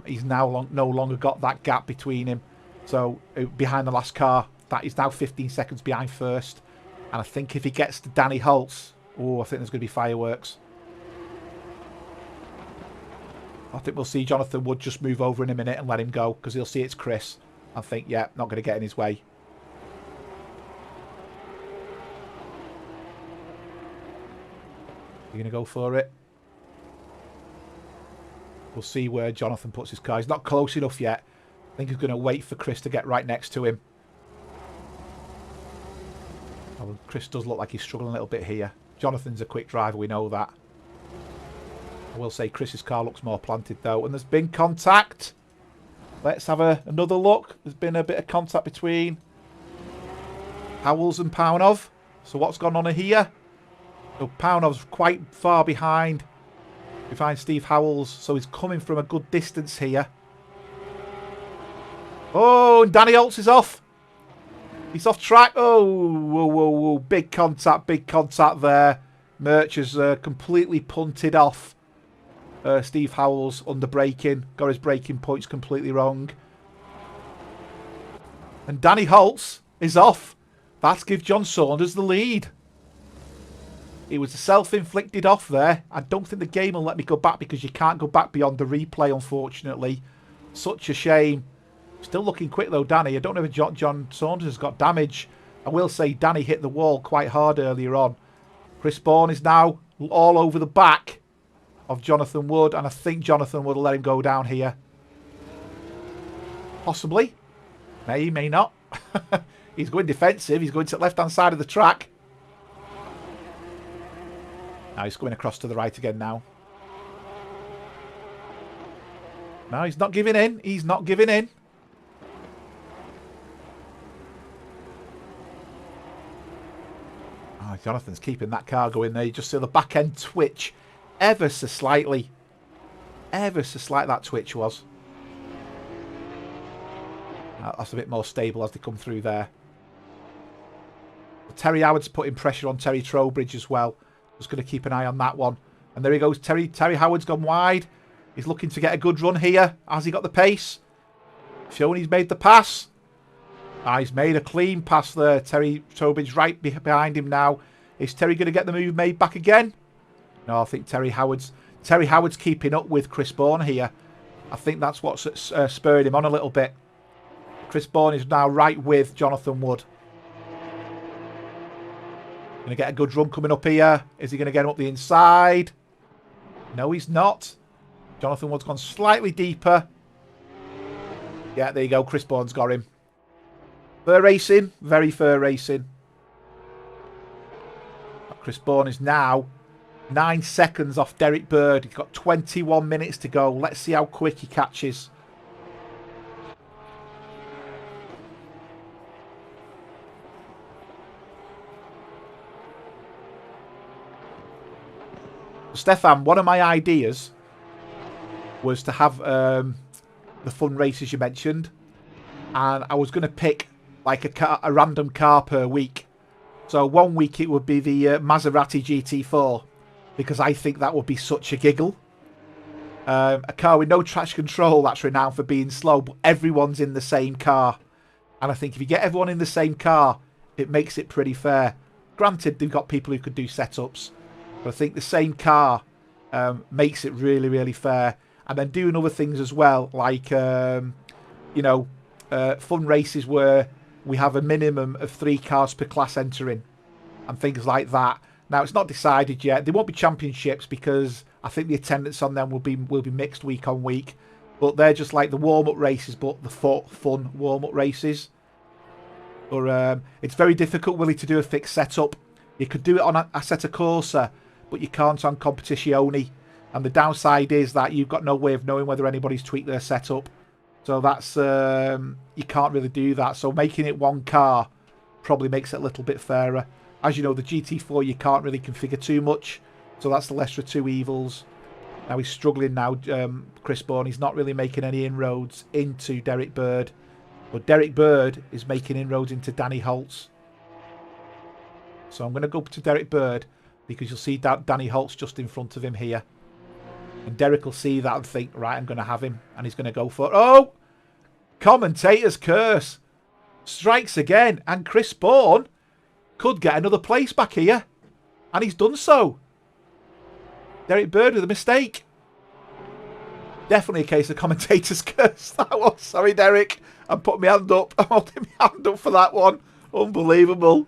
He's now no longer got that gap between him. So behind the last car, that is now 15 seconds behind first. And I think if he gets to Danny Holtz, oh, I think there's going to be fireworks. I think we'll see Jonathan Wood just move over in a minute and let him go because he'll see it's Chris. I think, yeah, not going to get in his way. You're going to go for it? We'll see where Jonathan puts his car. He's not close enough yet. I think he's going to wait for Chris to get right next to him. Oh, Chris does look like he's struggling a little bit here. Jonathan's a quick driver, we know that. I will say Chris's car looks more planted though. And there's been contact. Let's have another look. There's been a bit of contact between Howells and Paunov. So what's gone on here? So Paunov's quite far behind Steve Howells. So he's coming from a good distance here. Oh, and Danny Holtz is off. He's off track. Oh, whoa, whoa, whoa. Big contact there. Murch has completely punted off Steve Howells under braking. Got his braking points completely wrong. And Danny Holtz is off. That gives John Saunders the lead. It was a self-inflicted off there. I don't think the game will let me go back because you can't go back beyond the replay, unfortunately. Such a shame. Still looking quick though, Danny. I don't know if John Saunders has got damage. I will say Danny hit the wall quite hard earlier on. Chris Bourne is now all over the back of Jonathan Wood, and I think Jonathan Wood will let him go down here. Possibly. May not. He's going defensive. He's going to the left-hand side of the track. Now he's going across to the right again now. No, he's not giving in. He's not giving in. Oh, Jonathan's keeping that car going there. You just see the back end twitch ever so slightly. Ever so slight that twitch was. That's a bit more stable as they come through there. Terry Howard's putting pressure on Terry Trowbridge as well. Just going to keep an eye on that one. And there he goes. Terry Howard's gone wide. He's looking to get a good run here. Has he got the pace? Showing he's made the pass. He's made a clean pass there. Terry Trowbridge right behind him now. Is Terry going to get the move made back again? No, I think Terry Howard's keeping up with Chris Bourne here. I think that's what's spurred him on a little bit. Chris Bourne is now right with Jonathan Wood. Going to get a good run coming up here. Is he going to get him up the inside? No, he's not. Jonathan Wood's gone slightly deeper. Yeah, there you go. Chris Bourne's got him. Fair racing. Very fair racing. Chris Bourne is now 9 seconds off Derek Bird. He's got 21 minutes to go. Let's see how quick he catches. Stefan, one of my ideas was to have the fun races you mentioned, and I was going to pick like a random car per week. So 1 week it would be the Maserati GT4, because I think that would be such a giggle. A car with no traction control that's renowned for being slow, but everyone's in the same car. And I think if you get everyone in the same car, it makes it pretty fair. Granted, they've got people who could do setups, but I think the same car makes it really, really fair. And then doing other things as well, like, you know, fun races where we have a minimum of 3 cars per class entering and things like that. Now, it's not decided yet. There won't be championships because I think the attendance on them will be mixed week on week. But they're just like the warm-up races, but the fun warm-up races. But it's very difficult, Willie, to do a fixed setup. You could do it on a Assetto Corsa, but you can't on Competizione. And the downside is that you've got no way of knowing whether anybody's tweaked their setup. So that's you can't really do that. So making it one car probably makes it a little bit fairer. As you know, the GT4 you can't really configure too much. So that's the lesser of two evils. Now he's struggling now, Chris Bourne. He's not really making any inroads into Derek Bird. But Derek Bird is making inroads into Danny Holtz. So I'm going to go to Derek Bird because you'll see Danny Holtz just in front of him here. And Derek will see that and think, right, I'm going to have him. And he's going to go for it. Oh! Commentator's curse. Strikes again. And Chris Bourne could get another place back here. And he's done so. Derek Bird with a mistake. Definitely a case of commentator's curse, that one. Sorry, Derek. I'm putting my hand up. I'm holding my hand up for that one. Unbelievable.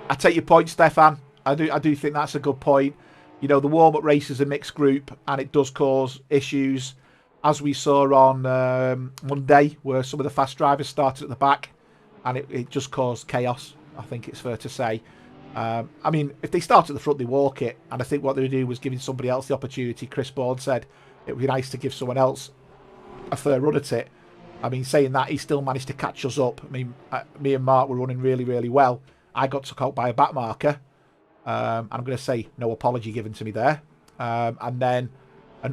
I take your point, Stefan. I do think that's a good point. You know, the warm-up race is a mixed group, and it does cause issues, as we saw on Monday, where some of the fast drivers started at the back, and it just caused chaos, I think it's fair to say. I mean, if they start at the front, they walk it, and I think what they do was giving somebody else the opportunity. Chris Bourne said it would be nice to give someone else a fair run at it. I mean, saying that, he still managed to catch us up. I mean, me and Mark were running really, really well. I got took out by a back marker. I'm going to say no apology given to me there. And then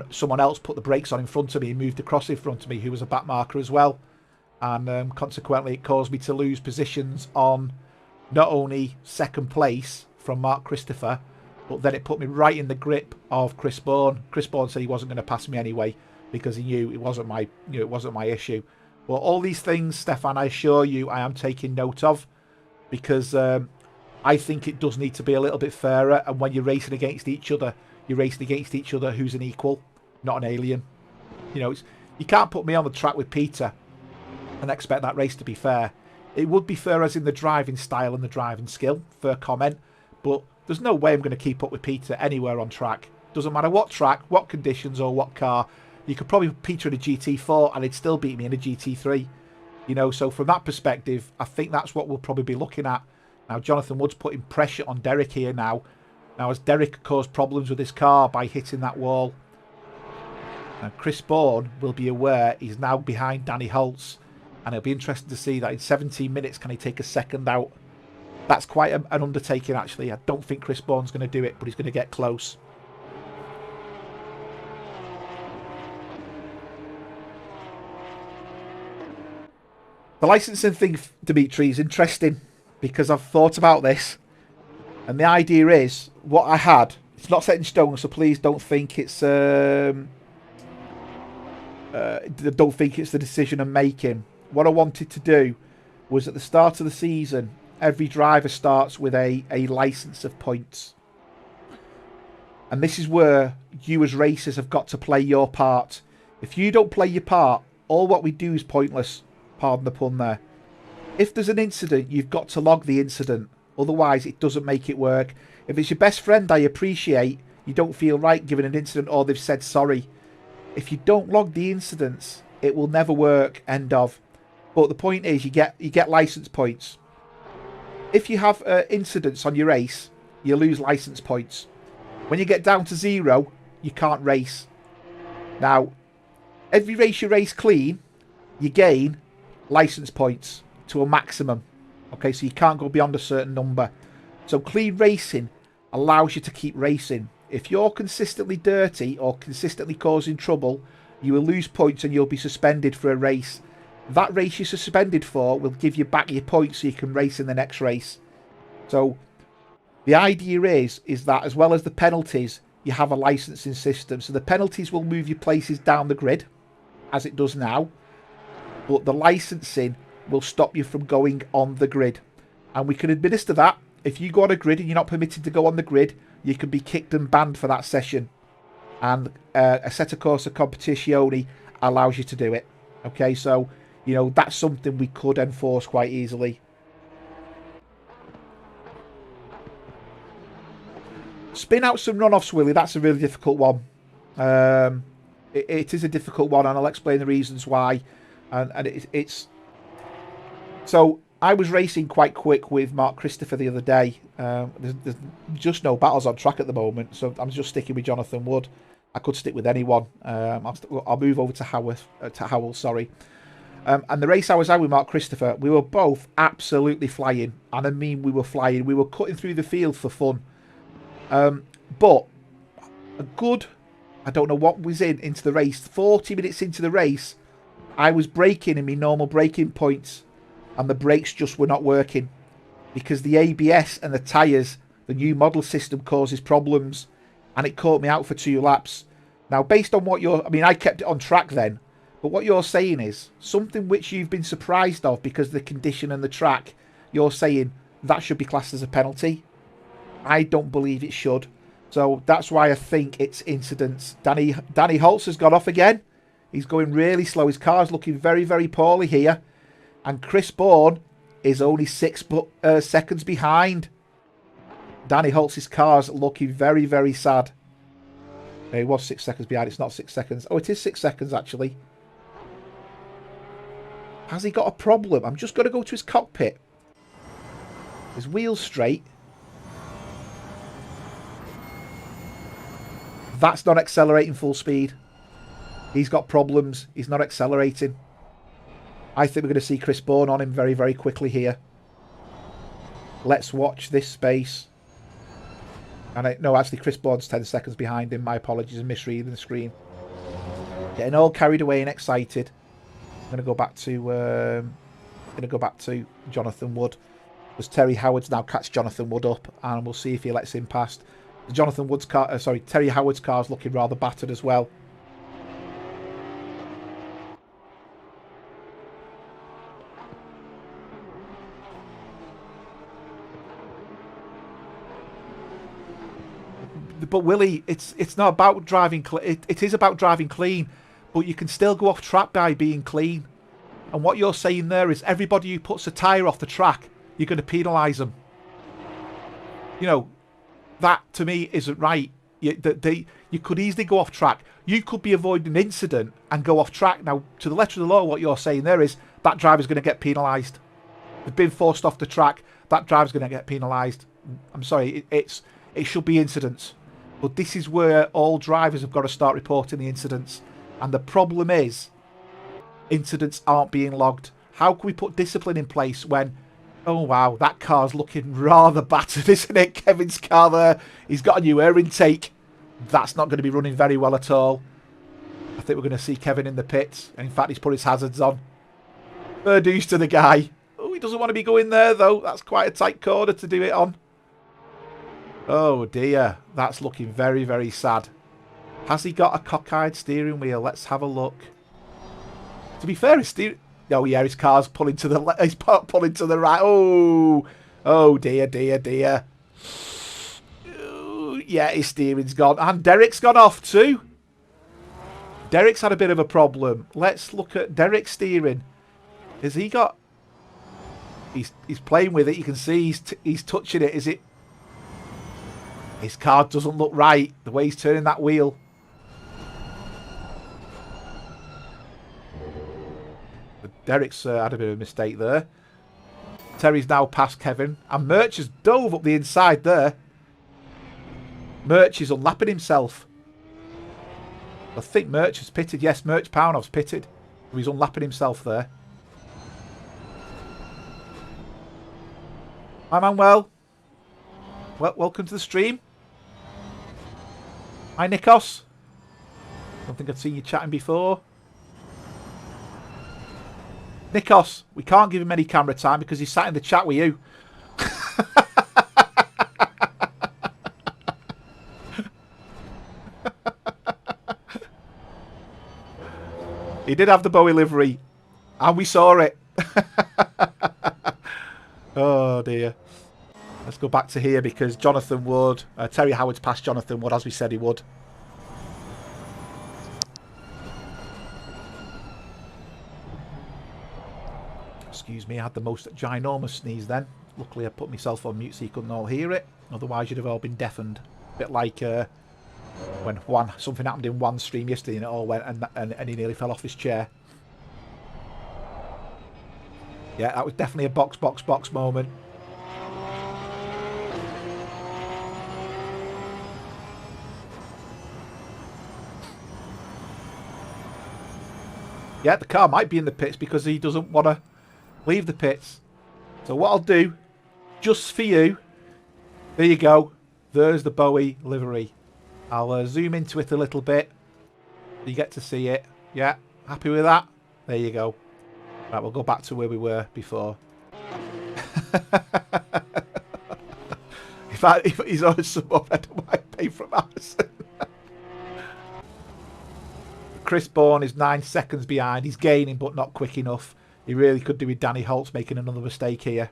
someone else put the brakes on in front of me and moved across in front of me, who was a back marker as well. And consequently, it caused me to lose positions on not only second place from Mark Christopher, but then it put me right in the grip of Chris Bourne. Chris Bourne said he wasn't going to pass me anyway because he knew it wasn't my issue. Well, all these things, Stefan, I assure you, I am taking note of, because I think it does need to be a little bit fairer. And when you're racing against each other, you're racing against each other who's an equal, not an alien. You know, you can't put me on the track with Peter and expect that race to be fair. It would be fair as in the driving style and the driving skill, fair comment, but there's no way I'm going to keep up with Peter anywhere on track. Doesn't matter what track, what conditions or what car. You could probably put Peter in a GT4 and he'd still beat me in a GT3. You know, so from that perspective, I think that's what we'll probably be looking at. Now, Jonathan Wood's putting pressure on Derek here now. Now, as Derek caused problems with his car by hitting that wall. Now, Chris Bourne will be aware he's now behind Danny Holtz. And it'll be interesting to see that in 17 minutes, can he take a second out? That's quite an undertaking, actually. I don't think Chris Bourne's going to do it, but he's going to get close. The licensing thing, Dimitri, is interesting because I've thought about this. And the idea is, what I had, it's not set in stone, so please don't think it's the decision I'm making. What I wanted to do was at the start of the season, every driver starts with a license of points. And this is where you as racers have got to play your part. If you don't play your part, all what we do is pointless. Pardon the pun there. If there's an incident, you've got to log the incident. Otherwise, it doesn't make it work. If it's your best friend, I appreciate you don't feel right giving an incident or they've said sorry. If you don't log the incidents, it will never work. End of. But the point is, you get license points. If you have incidents on your race, you lose license points. When you get down to 0, you can't race. Now, every race you race clean, you gain license points to a maximum. Okay, so you can't go beyond a certain number. So clean racing allows you to keep racing. If you're consistently dirty or consistently causing trouble, you will lose points and you'll be suspended for a race. That race you're suspended for will give you back your points so you can race in the next race. So the idea is that as well as the penalties, you have a licensing system. So the penalties will move your places down the grid, as it does now. But the licensing will stop you from going on the grid. And we can administer that. If you go on a grid and you're not permitted to go on the grid, you can be kicked and banned for that session. And Assetto Corsa Competizione allows you to do it. Okay, so, you know, that's something we could enforce quite easily. Spin out some runoffs, Willie. That's a really difficult one. It is a difficult one, and I'll explain the reasons why. And it's... So, I was racing quite quick with Mark Christopher the other day. There's just no battles on track at the moment, so I'm just sticking with Jonathan Wood. I could stick with anyone. I'll move over to Howell, sorry. And the race I was at with Mark Christopher, we were both absolutely flying. And I mean, we were flying. We were cutting through the field for fun. But a good, I don't know what was into the race, 40 minutes into the race, I was braking in my normal braking points. And the brakes just were not working. Because the ABS and the tyres, the new model system causes problems. And it caught me out for 2 laps. Now, based on what I mean, I kept it on track then. But what you're saying is something which you've been surprised of because of the condition and the track. You're saying that should be classed as a penalty. I don't believe it should. So that's why I think it's incidents. Danny Holtz has gone off again. He's going really slow. His car's looking very, very poorly here. And Chris Bourne is only 6 seconds behind. Danny Holtz's car's looking very, very sad. He was 6 seconds behind. It's not 6 seconds. Oh, it is 6 seconds, actually. Has he got a problem? I'm just going to go to his cockpit. His wheel's straight. That's not accelerating full speed. He's got problems. He's not accelerating. I think we're going to see Chris Bourne on him very, very quickly here. Let's watch this space. And no, actually, Chris Bourne's 10 seconds behind him. My apologies, I'm misreading the screen. Getting all carried away and excited. I'm going to go back to Jonathan Wood. Because Terry Howard's now catch Jonathan Wood up, and we'll see if he lets him past. Jonathan Wood's car, Terry Howard's car's looking rather battered as well. But Willie, it's not about driving. It is about driving clean, but you can still go off track by being clean. And what you're saying there is everybody who puts a tyre off the track, you're going to penalise them. You know, that to me isn't right. You could easily go off track. You could be avoiding an incident and go off track. Now, to the letter of the law, what you're saying there is that driver's going to get penalised. They've been forced off the track. That driver's going to get penalised. I'm sorry, it should be incidents. But this is where all drivers have got to start reporting the incidents. And the problem is, incidents aren't being logged. How can we put discipline in place when, oh wow, that car's looking rather battered, isn't it? Kevin's car there, he's got a new air intake. That's not going to be running very well at all. I think we're going to see Kevin in the pits. And in fact, he's put his hazards on. Fair dues to the guy. Oh, he doesn't want to be going there though. That's quite a tight corner to do it on. Oh dear, that's looking very, very sad. Has he got a cockeyed steering wheel? Let's have a look. To be fair, his steering... Oh yeah, his car's pulling to the he's pulling to the right. Oh, Oh, dear, dear, dear. Ooh, yeah, his steering's gone. And Derek's gone off too. Derek's had a bit of a problem. Let's look at Derek's steering. Has he got... He's playing with it. You can see he's touching it. Is it... His car doesn't look right. The way he's turning that wheel. But Derek's had a bit of a mistake there. Terry's now past Kevin. And Merch has dove up the inside there. Merch is unlapping himself. I think Merch has pitted. Yes, Merch Paunov's pitted. He's unlapping himself there. Hi, Manuel. Well, welcome to the stream. Hi, Nikos. Don't think I've seen you chatting before. Nikos, we can't give him any camera time because he's sat in the chat with you. He did have the Bowie livery, and we saw it. Oh, dear. Let's go back to here because Jonathan Wood, Terry Howard's passed Jonathan Wood, as we said he would. Excuse me, I had the most ginormous sneeze then. Luckily, I put myself on mute so you couldn't all hear it. Otherwise, you'd have all been deafened. A bit like... when something happened in one stream yesterday and it all went and he nearly fell off his chair. Yeah, that was definitely a box moment. Yeah, the car might be in the pits because he doesn't want to leave the pits. So what I'll do, just for you, there you go. There's the Bowie livery. I'll zoom into it a little bit. You get to see it. Yeah, happy with that? There you go. Right, we'll go back to where we were before. if he's on some overhead, I might pay from Amazon. Chris Bourne is 9 seconds behind. He's gaining, but not quick enough. He really could do with Danny Holtz making another mistake here.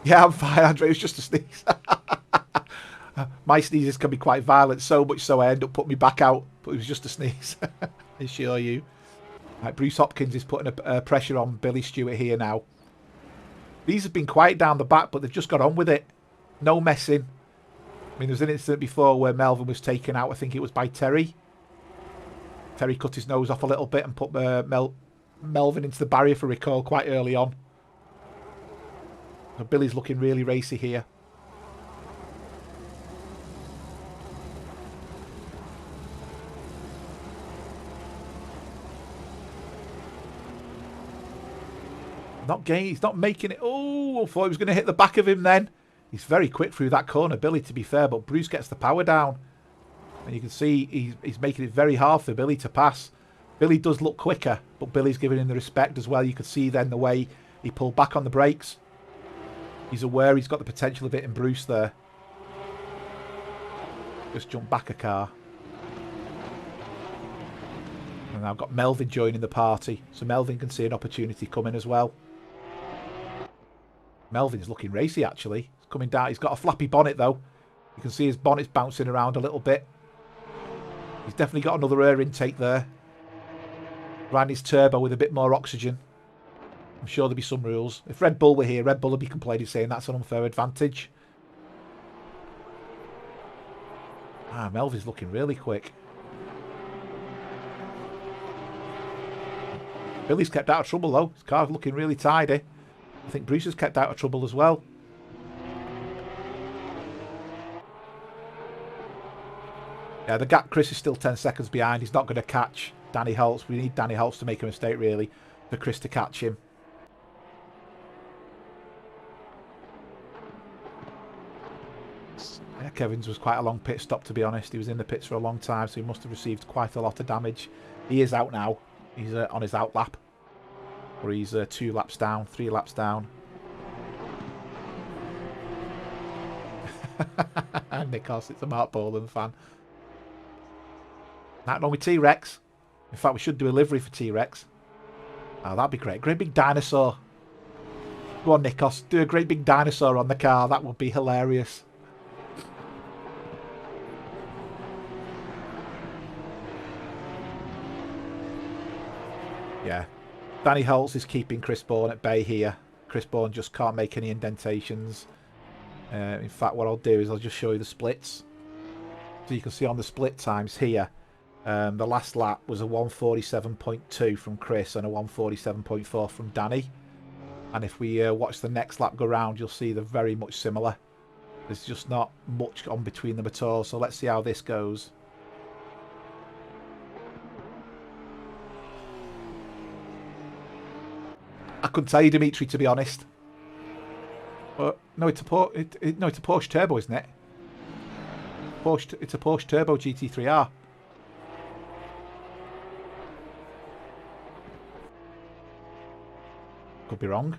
Yeah, I'm fine, Andre. It was just a sneeze. My sneezes can be quite violent, so much so I end up putting me back out. But it was just a sneeze. I assure you. Right, Bruce Hopkins is putting a pressure on Billy Stewart here now. These have been quiet down the back, but they've just got on with it. No messing. I mean, there was an incident before where Melvin was taken out. I think it was by Terry. Terry cut his nose off a little bit and put Melvin into the barrier for recall quite early on. So Billy's looking really racy here. He's not making it. Oh, I thought he was going to hit the back of him then. He's very quick through that corner, Billy, to be fair, but Bruce gets the power down. And you can see he's making it very hard for Billy to pass. Billy does look quicker, but Billy's giving him the respect as well. You could see then the way he pulled back on the brakes. He's aware he's got the potential of hitting Bruce there. Just jump back a car. And I've got Melvin joining the party, so Melvin can see an opportunity coming as well. Melvin's looking racy, actually. He's coming down. He's got a flappy bonnet, though. You can see his bonnet's bouncing around a little bit. He's definitely got another air intake there. Ran his turbo with a bit more oxygen. I'm sure there'll be some rules. If Red Bull were here, Red Bull would be complaining, saying that's an unfair advantage. Ah, Melvin's looking really quick. Billy's kept out of trouble, though. His car's looking really tidy. I think Bruce has kept out of trouble as well. Yeah, the gap, Chris is still 10 seconds behind. He's not going to catch Danny Holtz. We need Danny Holtz to make a mistake, really, for Chris to catch him. Yeah, Kevin's was quite a long pit stop, to be honest. He was in the pits for a long time, so he must have received quite a lot of damage. He is out now. He's on his out lap. Or he's 2 laps down, 3 laps down. Nikos, it's a Mark Bolan fan. Not on with T-Rex. In fact, we should do a livery for T-Rex. Oh, that'd be great. Great big dinosaur. Go on, Nikos. Do a great big dinosaur on the car. That would be hilarious. Yeah. Danny Holtz is keeping Chris Bourne at bay here. Chris Bourne just can't make any indentations. In fact, what I'll do is I'll just show you the splits. So you can see on the split times here, the last lap was a 147.2 from Chris and a 147.4 from Danny. And if we watch the next lap go round, you'll see they're very much similar. There's just not much on between them at all. So let's see how this goes. I couldn't tell you, Dimitri, to be honest. But no, it's a Porsche Turbo, isn't it? It's a Porsche Turbo GT3R. Could be wrong.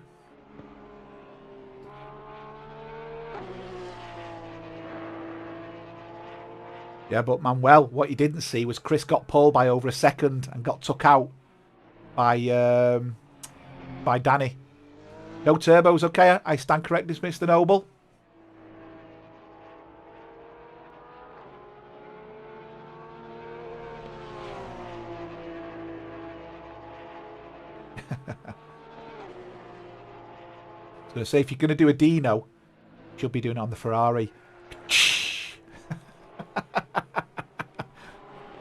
Yeah, but Manuel, what you didn't see was Chris got pole by over a second and got took out by Danny. No turbos, okay? I stand corrected, Mr. Noble. I was going to say, if you're going to do a Dino, you'll be doing it on the Ferrari.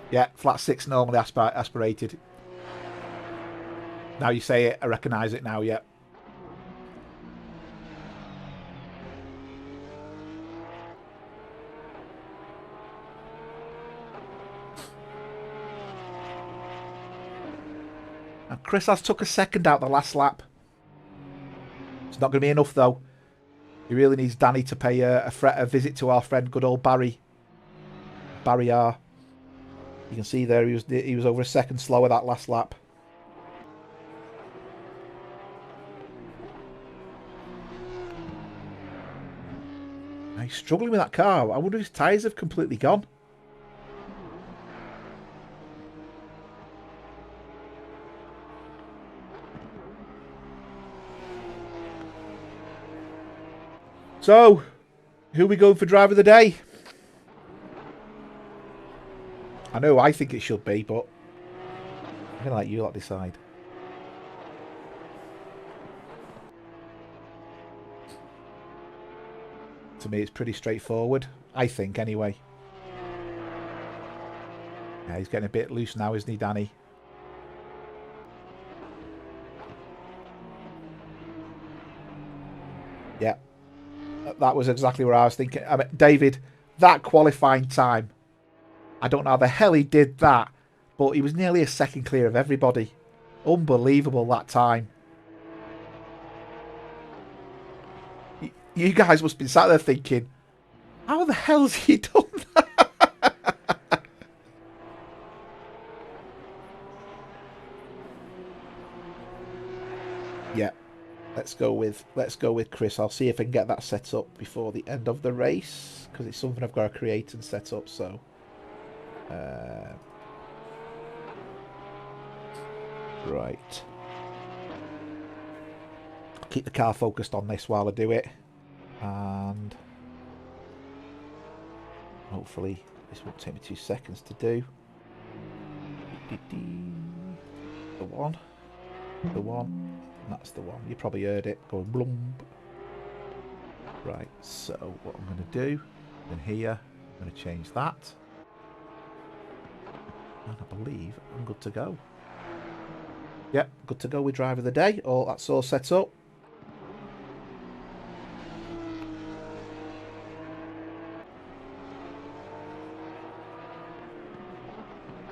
Yeah, flat six normally aspirated. Now you say it, I recognise it now, yeah. And Chris has took a second out the last lap. It's not going to be enough though. He really needs Danny to pay a visit to our friend, good old Barry. Barry R. You can see there he was over a second slower that last lap. Now he's struggling with that car. I wonder if his tyres have completely gone. So, who are we going for driver of the day? I know I think it should be, but I'm going to let you lot decide. To me, it's pretty straightforward. I think, anyway. Yeah, he's getting a bit loose now, isn't he, Danny? Yeah. That was exactly what I was thinking. I mean, David, that qualifying time, I don't know how the hell he did that, but he was nearly a second clear of everybody. Unbelievable, that time. You guys must have been sat there thinking, how the hell's he done that? Yeah. Let's go with Chris. I'll see if I can get that set up before the end of the race, because it's something I've got to create and set up. So, right. I'll keep the car focused on this while I do it, and hopefully this won't take me 2 seconds to do. The one. That's the one. You probably heard it going blump. Right, so what I'm going to do in here, I'm going to change that. And I believe I'm good to go. Yep, good to go with driver of the day. That's all set up.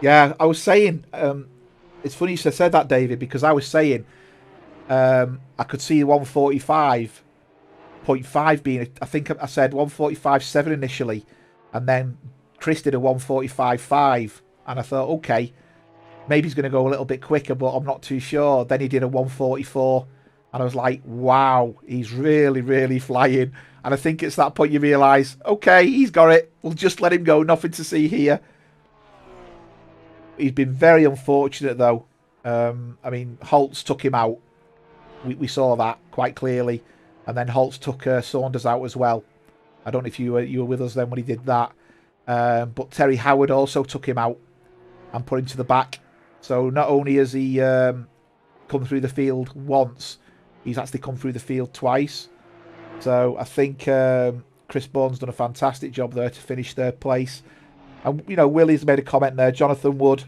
Yeah, I was saying, it's funny you said that, David, because I was saying, I could see 145.5 being, I think I said 145.7 initially, and then Chris did a 145.5, and I thought, okay, maybe he's going to go a little bit quicker, but I'm not too sure. Then he did a 144, and I was like, wow, he's really, really flying. And I think it's that point you realise, okay, he's got it. We'll just let him go. Nothing to see here. He's been very unfortunate, though. I mean, Holtz took him out. We saw that quite clearly. And then Holtz took Saunders out as well. I don't know if you were with us then when he did that. But Terry Howard also took him out and put him to the back. So not only has he come through the field once, he's actually come through the field twice. So I think Chris Bourne's done a fantastic job there to finish third place. And, you know, Willie's made a comment there. Jonathan Wood,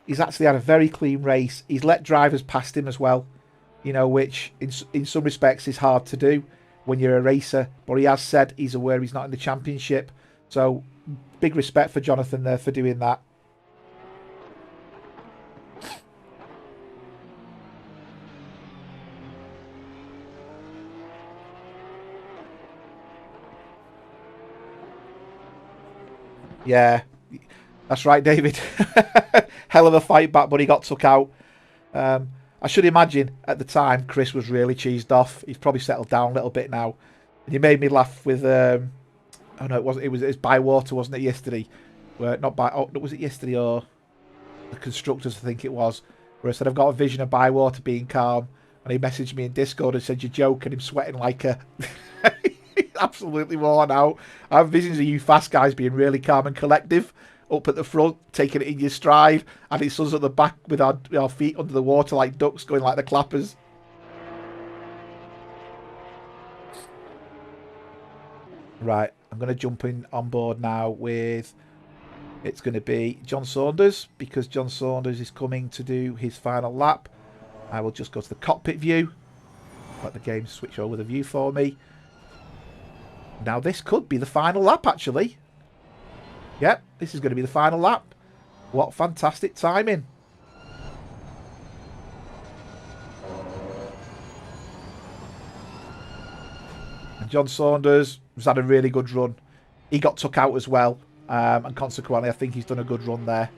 he's actually had a very clean race. He's let drivers past him as well, you know, which in some respects is hard to do when you're a racer. But he has said he's aware he's not in the championship. So big respect for Jonathan there for doing that. Yeah, that's right, David. Hell of a fight back, but he got took out. I should imagine at the time Chris was really cheesed off. He's probably settled down a little bit now. And he made me laugh with oh no, it wasn't. It was Bywater, wasn't it? Yesterday, where not by. Oh, was it yesterday or the constructors? I think it was. Where I said I've got a vision of Bywater being calm, and he messaged me in Discord and said you're joking. Him sweating like a. Absolutely worn out. I have visions of you fast guys being really calm and collective up at the front, taking it in your stride, and it's us at the back with our feet under the water like ducks, going like the clappers. Right, I'm going to jump in on board now with, it's going to be John Saunders, because John Saunders is coming to do his final lap. I will just go to the cockpit view, let the game switch over the view for me. Now this could be the final lap, actually. Yep, this is going to be the final lap. What fantastic timing. And John Saunders has had a really good run. He got took out as well. And consequently, I think he's done a good run there.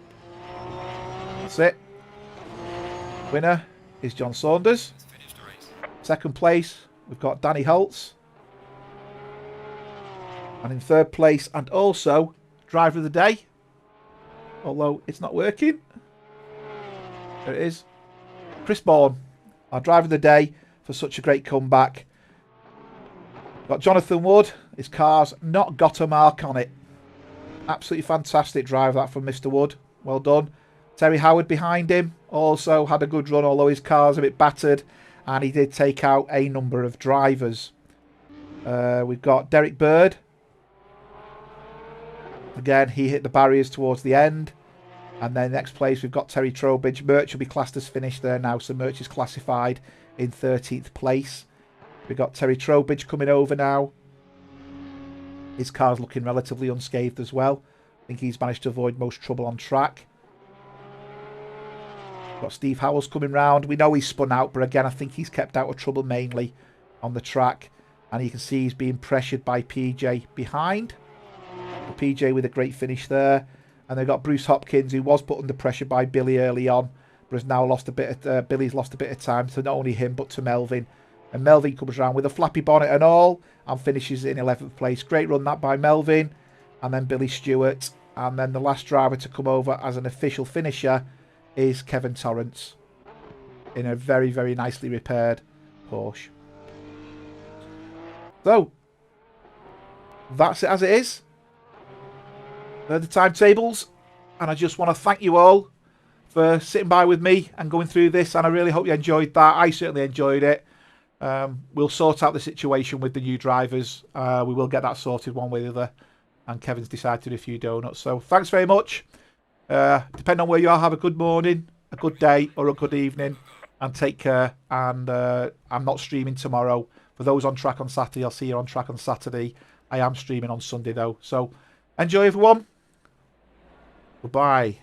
That's it. Winner is John Saunders. Second place, we've got Danny Holtz. And in third place, and also driver of the day, although it's not working. There it is. Chris Bourne, our driver of the day for such a great comeback. Got Jonathan Wood. His car's not got a mark on it. Absolutely fantastic drive that from Mr. Wood. Well done. Terry Howard behind him also had a good run, although his car's a bit battered. And he did take out a number of drivers. We've got Derek Bird. Again, he hit the barriers towards the end. And then next place, we've got Terry Trowbridge. Merch will be classed as finished there now. So Merch is classified in 13th place. We've got Terry Trowbridge coming over now. His car's looking relatively unscathed as well. I think he's managed to avoid most trouble on track. Got Steve Howells coming round. We know he's spun out, but again, I think he's kept out of trouble mainly on the track. And you can see he's being pressured by PJ behind. PJ with a great finish there. And they've got Bruce Hopkins, who was put under pressure by Billy early on, but has now lost a bit of, Billy's lost a bit of time to not only him, but to Melvin. And Melvin comes around with a flappy bonnet and all, and finishes in 11th place. Great run that by Melvin. And then Billy Stewart. And then the last driver to come over as an official finisher is Kevin Torrance in a very, very nicely repaired Porsche. So, that's it as it is. They're the timetables, and I just want to thank you all for sitting by with me and going through this, and I really hope you enjoyed that. I certainly enjoyed it. We'll sort out the situation with the new drivers. We will get that sorted one way or the other, and Kevin's decided to do a few donuts. So thanks very much. Depending on where you are, have a good morning, a good day, or a good evening, and take care. And I'm not streaming tomorrow. For those on track on Saturday, I'll see you on track on Saturday. I am streaming on Sunday though. So enjoy, everyone. Goodbye.